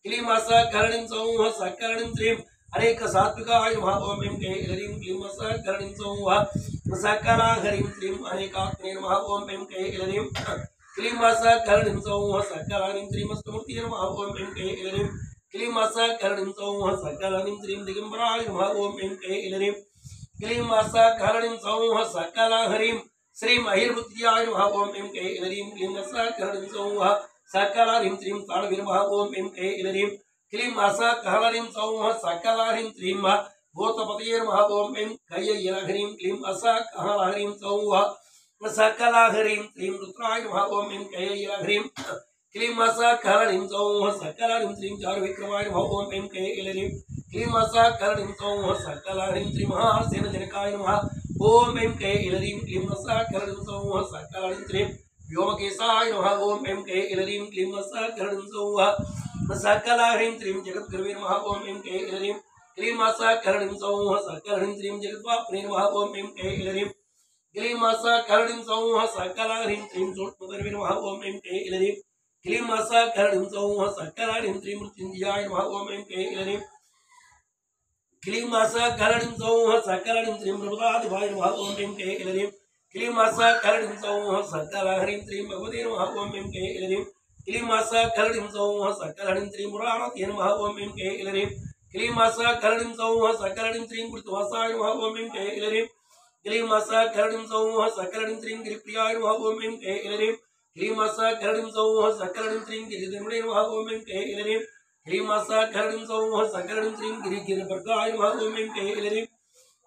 क्लीं सकरणीं सौः सकरणीं श्रीं अनेक सात्विकाय नमः ओम ऐं क्लीं इलरीं क्लीं सकरणीं सौः सकलाहरीं श्रीं अनेकात्मने नमः ओम ऐं क्लीं इलरीं क्लीं सकरणीं सौः सकलाहरीं श्रीं अष्टमूर्तये नमः ओम ऐं क्लीं इलरीं क्लीं सकरणीं सौः सकलाहरीं श्रीं दिगंबराय नमः ओम ऐं क्लीं इलरीं क्लीं सकरणीं सौः सकलाहरीं श्रीं महिर्बुद्ध्याय नमः ओम ऐं क्लीं इलरीं क्लीं सकरणीं सौः सकलाहरीं श्रीं ताळवीर नमः ओम ऐं क्लीं इलरीं क्लीं सकलाहरीं सौः सकलाहरीं श्रीं भूतपतये नमः ओम ऐं कय्ययहरीं क्लीं सकलाहरीं सौः सकलाहरीं श्रीं रुद्राय नमः ओम ऐं कय्ययहरीं क्लीं सकरणीं सौः सकलाहरीं श्रीं चारुविक्रमाय नमः ओम ऐं क्लीं इलरीं क्लीं सकरणीं सौः सकलाहरीं श्रीं महासेनजनकाय नमः ओम ऐं क्लीं इलरीं क्लीं सकरणीं सौः सकलाहरीं श्रीं व्योमकेशाय नमः ओम ऐं क्लीं इलरीं क्लीं सकरणीं सौः सकलाहरीं श्रीं जगद्गुरवे नमः ओम ऐं क्लीं इलरीं क्लीं सकरणीं सौः सकलाहरीं श्रीं जगद्वाप्ने नमः ओम ऐं क्लीं इलरीं क्लीं सकरणीं सौः सकलाहरीं श्रीं सूक्ष्मधर्वे नमः ओम ऐं क्लीं इलरीं क्लीं सकरणीं सौः सकलाहरीं श्रीं मृत्युंजयाय नमः ओम ऐं क्लीं इलरीं क्लीं सकरणीं सौः सकलाहरीं श्रीं प्रभुतादिभाय नमः ओम ऐं क्लीं इलरीं क्लीं सकरणीं सौः सकलाहरीं श्रीं भगवते नमः ओम ऐं क्लीं इलरीं क्लीं सकरणीं सौः सकलाहरीं श्रीं मुरारते नमः ओम ऐं क्लीं इलरीं क्लीं सकरणीं सौः सकलाहरीं श्रीं गुरुत्वासाय नमः ओम ऐं क्लीं इलरीं क्लीं सकरणीं सौः सकलाहरीं श्रीं गिरिप्रियाय नमः ओम ऐं क्लीं इलरीं क्लीं सकरणीं सौः सकलाहरीं श्रीं गिरिधर्मणे नमः ओम ऐं क्लीं इलरीं क्लीं सकरणीं सौः सकलाहरीं श्रीं गिरिगिरिवर्गाय नमः ओम ऐं क्लीं इलरीं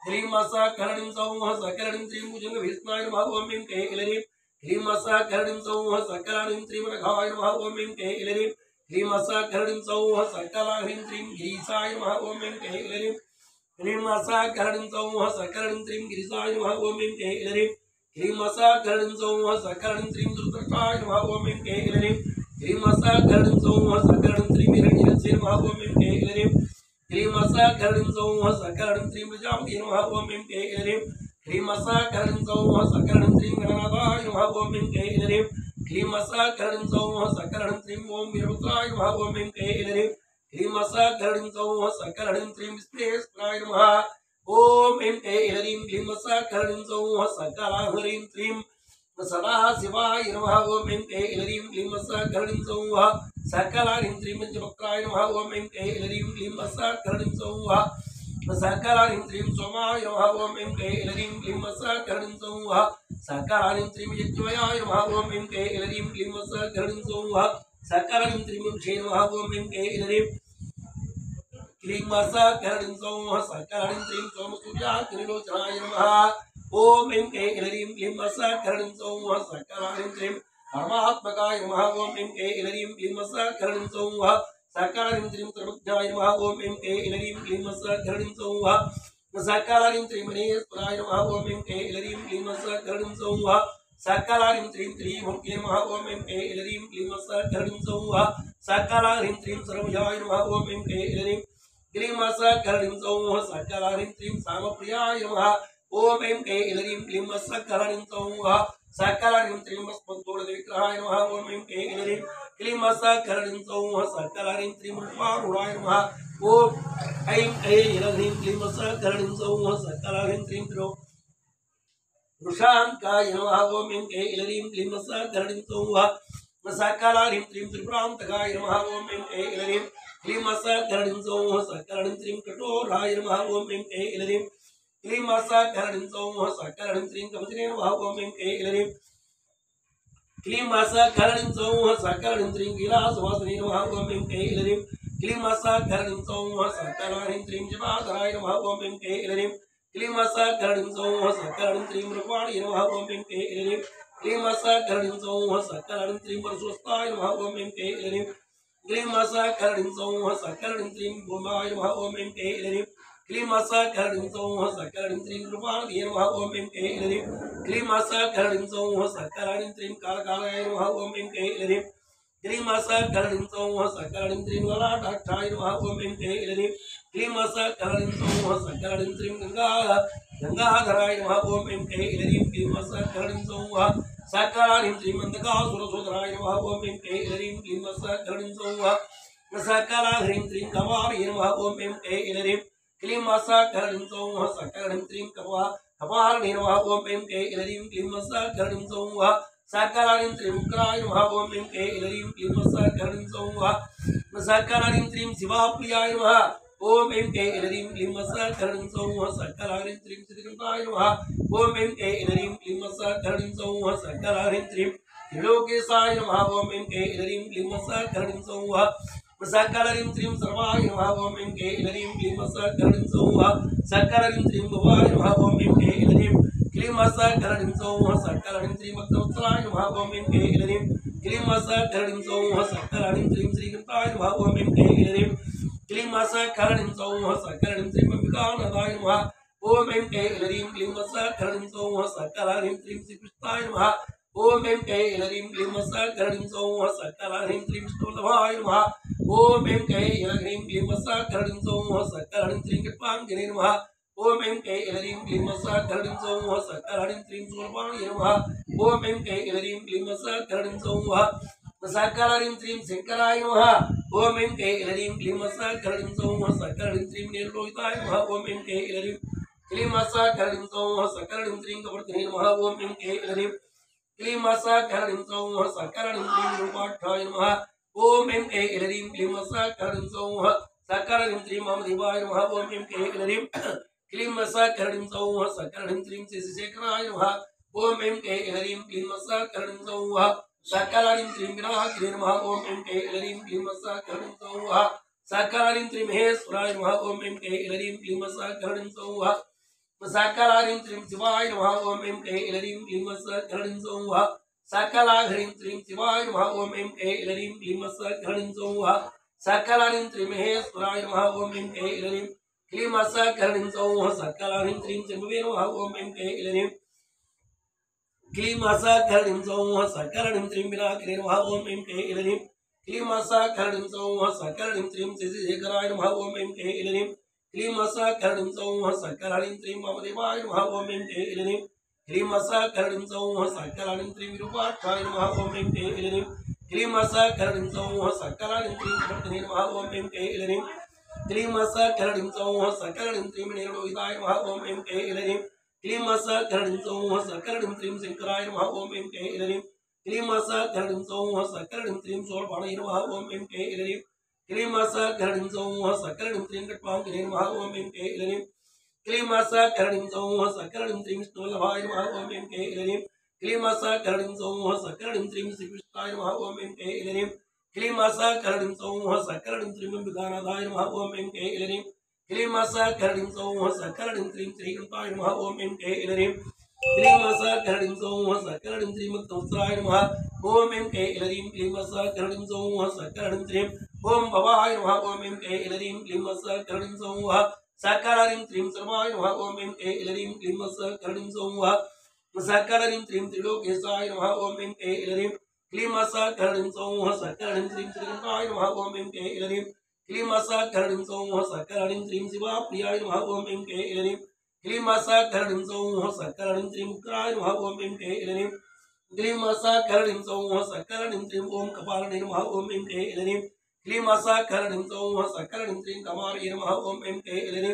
क्लीं सकरणीं सौः सकलाहरीं श्रीं भुजंगभीष्माय नमः ओम ऐं क्लीं इलरीं क्लीं सकरणीं सौः सकलाहरीं श्रीं वरघाय नमः ओम ऐं क्लीं इलरीं क्लीं सकरणीं सौः सकलाहरीं श्रीं गिरीशाय नमः ओम ऐं क्लीं इलरीं क्लीं सकरणीं सौः सकलाहरीं श्रीं गिरीशाय नमः ओम ऐं क्लीं इलरीं क्लीं सकरणीं सौः सकलाहरीं श्रीं दुर्दर्शाय नमः ओम ऐं क्लीं इलरीं क्लीं सकरणीं सौः सकलाहरीं श्रीं हिरण्यरसे नमः ओम ऐं क्लीं इलरीं क्लीं सकरणीं सौः सकलाहरीं श्रीं प्रजापतये नमः ओम ऐं क्लीं इलरीं क्लीं सकरणीं सौः सकलाहरीं श्रीं गणनाथाय नमः ओम ऐं क्लीं इलरीं क्लीं सकरणीं सौः सकलाहरीं श्रीं ओम वीरभद्राय नमः ओम ऐं क्लीं इलरीं क्लीं सकरणीं सौः सकलाहरीं श्रीं विश्वेश्वराय नमः ओम ऐं क्लीं इलरीं क्लीं सकरणीं सौः सकलाहरीं श्रीं सदाशिवाय नमः ओम ऐं क्लीं इलरीं क्लीं सकरणीं सौः सकलाहरीं श्रीं पंचभक्ताय नमः ओम ऐं क्लीं इलरीं क्लीं सकरणीं सौः सकलाहरीं श्रीं सोमाय नमः ओम ऐं क्लीं इलरीं क्लीं सकरणीं सौः सकलाहरीं श्रीं यज्ञवयाय नमः ओम ऐं क्लीं इलरीं क्लीं सकरणीं सौः सकलाहरीं श्रीं वंशे नमः ओम ऐं क्लीं इलरीं क्लीं सकरणीं सौः सकलाहरीं श्रीं सोमसूर्याग्निलोचनाय नमः ओम ऐं क्लीं इलरीं क्लीं सकरणीं सौः सकलाहरीं श्रीं परमात्मकाय नमः ओम ऐं क्लीं इलरीं क्लीं सकरणीं सौः सकलाहरीं श्रीं सर्वज्ञाय नमः ओम ऐं क्लीं इलरीं क्लीं सकरणीं सौः सकलाहरीं श्रीं महेश्वराय नमः ओम ऐं क्लीं इलरीं क्लीं सकरणीं सौः सकलाहरीं श्रीं त्रिमूर्तये नमः ओम ऐं क्लीं इलरीं क्लीं सकरणीं सौः सकलाहरीं श्रीं सर्वजाय नमः ओम ऐं क्लीं इलरीं क्लीं सकरणीं सौः सकलाहरीं श्रीं सामप्रियाय नमः ओम ऐं क्लीं इलरीं क्लीं सकरणीं सौः सकलाहरीं श्रीं भस्मोदविग्रहाय नमः ओम ऐं क्लीं इलरीं क्लीं सकरणीं सौः सकलाहरीं श्रीं रूपारूढाय नमः ओम ऐं क्लीं इलरीं क्लीं सकरणीं सौः सकलाहरीं श्रीं वृषांकाय नमः ओम ऐं क्लीं इलरीं क्लीं सकरणीं सौः सकलाहरीं श्रीं त्रिपुरान्तकाय नमः ओम ऐं क्लीं इलरीं क्लीं सकरणीं सौः सकलाहरीं श्रीं कठोराय नमः ओम ऐं क्लीं इलरीं क्लीं सकरणीं सौः सकलाहरीं श्रीं कवचने नमः ओम ऐं क्लीं इलरीं क्लीं सकरणीं सौः सकलाहरीं श्रीं गिलासवासिने नमः ओम ऐं क्लीं इलरीं क्लीं सकरणीं सौः सकलाहरीं श्रीं जपाधराय नमः ओम ऐं क्लीं इलरीं क्लीं सकरणीं सौः सकलाहरीं श्रीं मृगवाणी नमः ओम ऐं क्लीं इलरीं क्लीं सकरणीं सौः सकरणीं त्रीं परस्वस्ताय नमः ओम ऐं क्लीं ऐलरीं क्लीं सकरणीं सौः सकरणीं त्रीं भूमाय नमः ओम ऐं क्लीं ऐलरीं क्लीं सकरणीं सौः सकरणीं त्रीं कृपाणये नमः ओम ऐं क्लीं ऐलरीं क्लीं सकरणीं सौः सकरणीं त्रीं कालकालाय नमः ओम ऐं क्लीं ऐलरीं क्लीं सकरणीं सौः सकरणीं त्रीं ललाटाक्षाय नमः ओम ऐं क्लीं ऐलरीं क्लीं सकरणीं सौः सकरणीं त्रीं गंगाधराय नमः ओम ऐं क्लीं ऐलरीं क्लीं सकरणीं सौः सकरणीं त्रीं मन्दकासुरसोदराय नमः ओम ऐं क्लीं ऐलरीं क्लीं सकरणीं सौः सकलह्रीं त्रीं कपालये नमः ओम ऐं क्लीं ऐलरीं क्लीं सकरणीं सौः सकरणीं त्रीं कपालये नमः ओम ऐं क्लीं ऐलरीं क्लीं सकरणीं सौः सकरणीं त्रीं उग्राय नमः ओम ऐं क्लीं ऐलरीं क्लीं सकरणीं सौः सकरणीं त्रीं शिवाप्रियाय नमः ओम ऐं क्लीं ऐलरीं क्लीं सकरणीं सौः सकरणीं त्रीं श्रीकृताय नमः ओम ऐं क्लीं ऐलरीं क्लीं सकरणीं सौः सकरणीं त्रीं त्रिलोकेशाय नमः ओम ऐं क्लीं ऐलरीं क्लीं सकरणीं सौः सकरणीं त्रीं सर्वाय नमः ओम ऐं क्लीं ऐलरीं क्लीं सकरणीं सौः सकरणीं त्रीं भवाय नमः ओम ऐं क्लीं ऐलरीं क्लीं सकरणीं सौः सकरणीं त्रीं भक्तवत्सलाय नमः ओम ऐं क्लीं ऐलरीं क्लीं सकरणीं सौः सकरणीं त्रीं श्रीकृताय नमः ओम ऐं क्लीं ऐलरीं क्लीं सकरणीं सौः सकरणीं त्रीं अंबिकानाथाय नमः ओम ऐं क्लीं ऐलरीं क्लीं सकरणीं सौः सकरणीं त्रीं श्रीकृष्णाय नमः ओम ऐं क्लीं ऐलरीं क्लीं सकरणीं सौः सकरणीं त्रीं विष्णुवल्लभाय नमः ओम ऐं क्लीं ऐलरीं क्लीं सकरणीं सौः सकरणीं त्रीं कृपाङ्गिने नमः ओम ऐं क्लीं ऐलरीं क्लीं सकरणीं सौः सकरणीं त्रीं शूलपाणये नमः ओम ऐं क्लीं ऐलरीं क्लीं सकरणीं सौः सकरणीं त्रीं शङ्कराय नमः ओम ऐं क्लीं ऐलरीं क्लीं सकरणीं सौः सकरणीं त्रीं निर्लोहिताय नमः ओम ऐं क्लीं ऐलरीं क्लीं सकरणीं सौः सकरणीं त्रीं कवर्धिने नमः ओम ऐं क्लीं ऐलरीं क्लीं सकरणीं सौः सकरणीं त्रीं रूपाक्षाय नमः ओम ऐं क्लीं ऐलरीं क्लीं सकरणीं सौः सकरणीं त्रीं ममदेवाय नमः ओम ऐं क्लीं ऐलरीं क्लीं सकरणीं सौः सकरणीं त्रीं शशिशेखराय नमः ओम ऐं क्लीं ऐलरीं क्लीं सकरणीं सौः सकरणीं त्रीं विनायकिने नमः ओम ऐं क्लीं ऐलरीं क्लीं सकरणीं सौः सकरणीं त्रीं महेश्वराय नमः ओम ऐं क्लीं ऐलरीं क्लीं सकरणीं सौः सकरणीं त्रीं शिवाय नमः ओम ऐं क्लीं ऐलरीं क्लीं सकरणीं सौः सकलह्रीं त्रीं शिवाय नमः ओम ऐं क्लीं ऐलरीं क्लीं सकरणीं सौः सकरणीं त्रीं महेश्वराय नमः ओम ऐं क्लीं ऐलरीं क्लीं सकरणीं सौः सकलह्रीं त्रीं शम्भवे नमः ओम ऐं क्लीं ऐलरीं क्लीं सकरणीं सौः सकरणीं त्रीं विनायकिने नमः ओम ऐं क्लीं ऐलरीं क्लीं सकरणीं सौः सकरणीं त्रीं शशिशेखराय नमः ओम ऐं क्लीं ऐलरीं क्लीं सकरणीं सौः सकरणीं त्रीं ममदेवाय नमः ओम ऐं क्लीं ऐलरीं क्लीं सकरणीं सौः सकरणीं त्रीं विरूपाक्षाय नमः ओम ऐं क्लीं ऐलरीं क्लीं सकरणीं सौः सकरणीं त्रीं कवर्धिने नमः ओम ऐं क्लीं ऐलरीं क्लीं सकरणीं सौः सकरणीं त्रीं निर्लोहिताय नमः ओम ऐं क्लीं ऐलरीं क्लीं सकरणीं सौः सकरणीं त्रीं शङ्कराय नमः ओम ऐं क्लीं ऐलरीं क्लीं सकरणीं सौः सकरणीं त्रीं शूलपाणये नमः ओम ऐं क्लीं ऐलरीं क्लीं सकरणीं सौः सकरणीं त्रीं कट्वाङ्गिने नमः ओम ऐं क्लीं ऐलरीं क्लीं सकरणीं सौः सकरणीं त्रीं विष्णुवल्लभाय नमः ओम ऐं क्लीं ऐलरीं क्लीं सकरणीं सौः सकरणीं त्रीं श्रीकृष्णाय नमः ओम ऐं क्लीं ऐलरीं क्लीं सकरणीं सौः सकरणीं त्रीं अंबिकानाथाय नमः ओम ऐं क्लीं ऐलरीं क्लीं सकरणीं सौः सकरणीं त्रीं श्रीकृष्णाय नमः ओम ऐं क्लीं ऐलरीं क्लीं सकरणीं सौः सकरणीं त्रीं भक्तवत्सलाय नमः ओम ऐं क्लीं ऐलरीं क्लीं सकरणीं सौः सकरणीं त्रीं ओम भवाय नमः ओम ऐं क्लीं ऐलरीं क्लीं सकरणीं सौः सकरणीं त्रीं सर्वाय नमः ओम ऐं क्लीं ऐलरीं क्लीं सकरणीं सौः सकरणीं त्रीं त्रिलोकेशाय नमः ओम ऐं क्लीं ऐलरीं क्लीं सकरणीं सौः सकरणीं त्रीं श्रीकृताय नमः ओम ऐं क्लीं ऐलरीं क्लीं सकरणीं सौः सकरणीं त्रीं शिवाप्रियाय नमः ओम ऐं क्लीं ऐलरीं क्लीं सकरणीं सौः सकरणीं त्रीं उग्राय नमः ओम ऐं क्लीं ऐलरीं क्लीं सकरणीं सौः सकरणीं त्रीं ओम कपालने नमः ओम ऐं क्लीं ऐलरीं क्लीं सकरणीं सौः सकरणीं त्रीं कमारये नमः ओम ऐं क्लीं ऐलरीं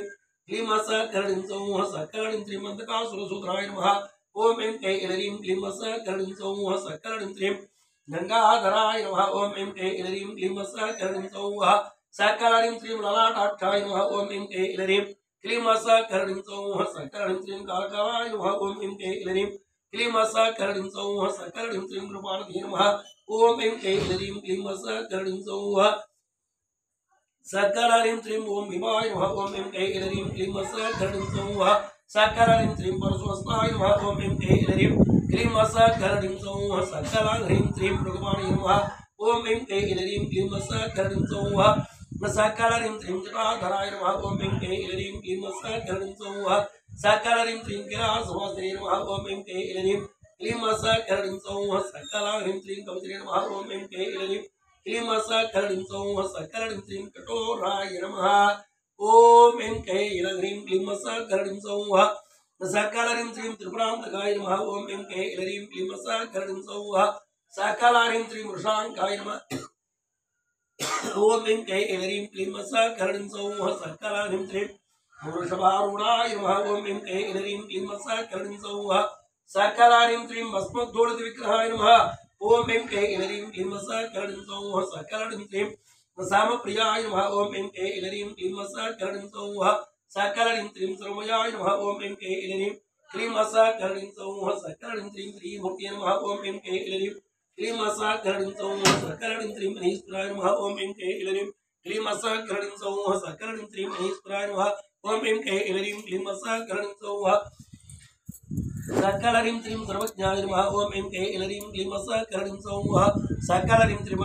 क्लीं सकरणीं सौः सकरणीं त्रीं मन्दकासुरसोदराय नमः ओम ऐं क्लीं ऐलरीं क्लीं सकरणीं सौः सकरणीं त्रीं गंगाधराय नमः ओम ऐं क्लीं ऐलरीं क्लीं सकरणीं सौः सकरणीं त्रीं ललाटाक्षाय नमः ओम ऐं क्लीं ऐलरीं क्लीं सकरणीं सौः सकरणीं त्रीं कालकालाय नमः ओम ऐं क्लीं ऐलरीं क्लीं सकरणीं सौः सकरणीं त्रीं कृपाणये नमः ओम ऐं क्लीं ऐलरीं क्लीं सकरणीं सौः सकरणीं त्रीं ओम भीमाय नमः ओम ऐं क्लीं ऐलरीं क्लीं सकरणीं सौः सकरणीं त्रीं परस्वस्ताय नमः ओम ऐं क्लीं ऐलरीं क्लीं सकलह्रीं सौः सकलह्रीं श्रीं भगवाणी नमः ओम ऐं क्लीं ह्रीं क्लीं सकलह्रीं सौः सकलह्रीं श्रीं जटाधराय नमः ओम ऐं क्लीं ह्रीं क्लीं सकलह्रीं सौः सकलह्रीं श्रीं कैलासवासिनी नमः ओम ऐं क्लीं ह्रीं क्लीं सकलह्रीं सौः सकलह्रीं श्रीं कवचिनी नमः ओम ऐं क्लीं ह्रीं क्लीं सकलह्रीं सौः सकलह्रीं श्रीं कठोराय नमः ओम ऐं क्लीं ह्रीं क्लीं सकलह्रीं सौः सकलह्रीं श्रीं त्रिपुरान्तकाय नमः ओम ऐं क्लीं ह्रीं क्लीं सकलह्रीं सौः सकलह्रीं श्रीं वृषाङ्काय नमः ओम ऐं क्लीं ह्रीं क्लीं सकलह्रीं सौः सकलह्रीं श्रीं वृषभारूढाय नमः ओम ऐं क्लीं ह्रीं क्लीं सकलह्रीं सौः सकलह्रीं श्रीं भस्मोद्धूलितविग्रहाय नमः ओम ऐं क्लीं ह्रीं क्लीं सकलह्रीं सौः सकलह्रीं श्रीं सामप्रियाय नमः ओम ऐं क्लीं ह्रीं क्लीं सकलह्रीं सौः सकलह्रीं श्रीं सर्वमयाय नमः ओम ऐं क्लीं ह्रीं क्लीं सकलह्रीं सौः सकलह्रीं श्रीं श्रीमूर्तये नमः ओम ऐं क्लीं ह्रीं क्लीं सकलह्रीं सौः सकलह्रीं श्रीं महेश्वराय नमः ओम ऐं क्लीं ह्रीं क्लीं सकलह्रीं सौः सकलह्रीं श्रीं महेश्वराय नमः ओम ऐं क्लीं ह्रीं क्लीं सकलह्रीं सौः सकलह्रीं श्रीं सर्वज्ञाय नमः ओम ऐं क्लीं ह्रीं क्लीं सकलह्रीं सौः सकलह्रीं श्रीं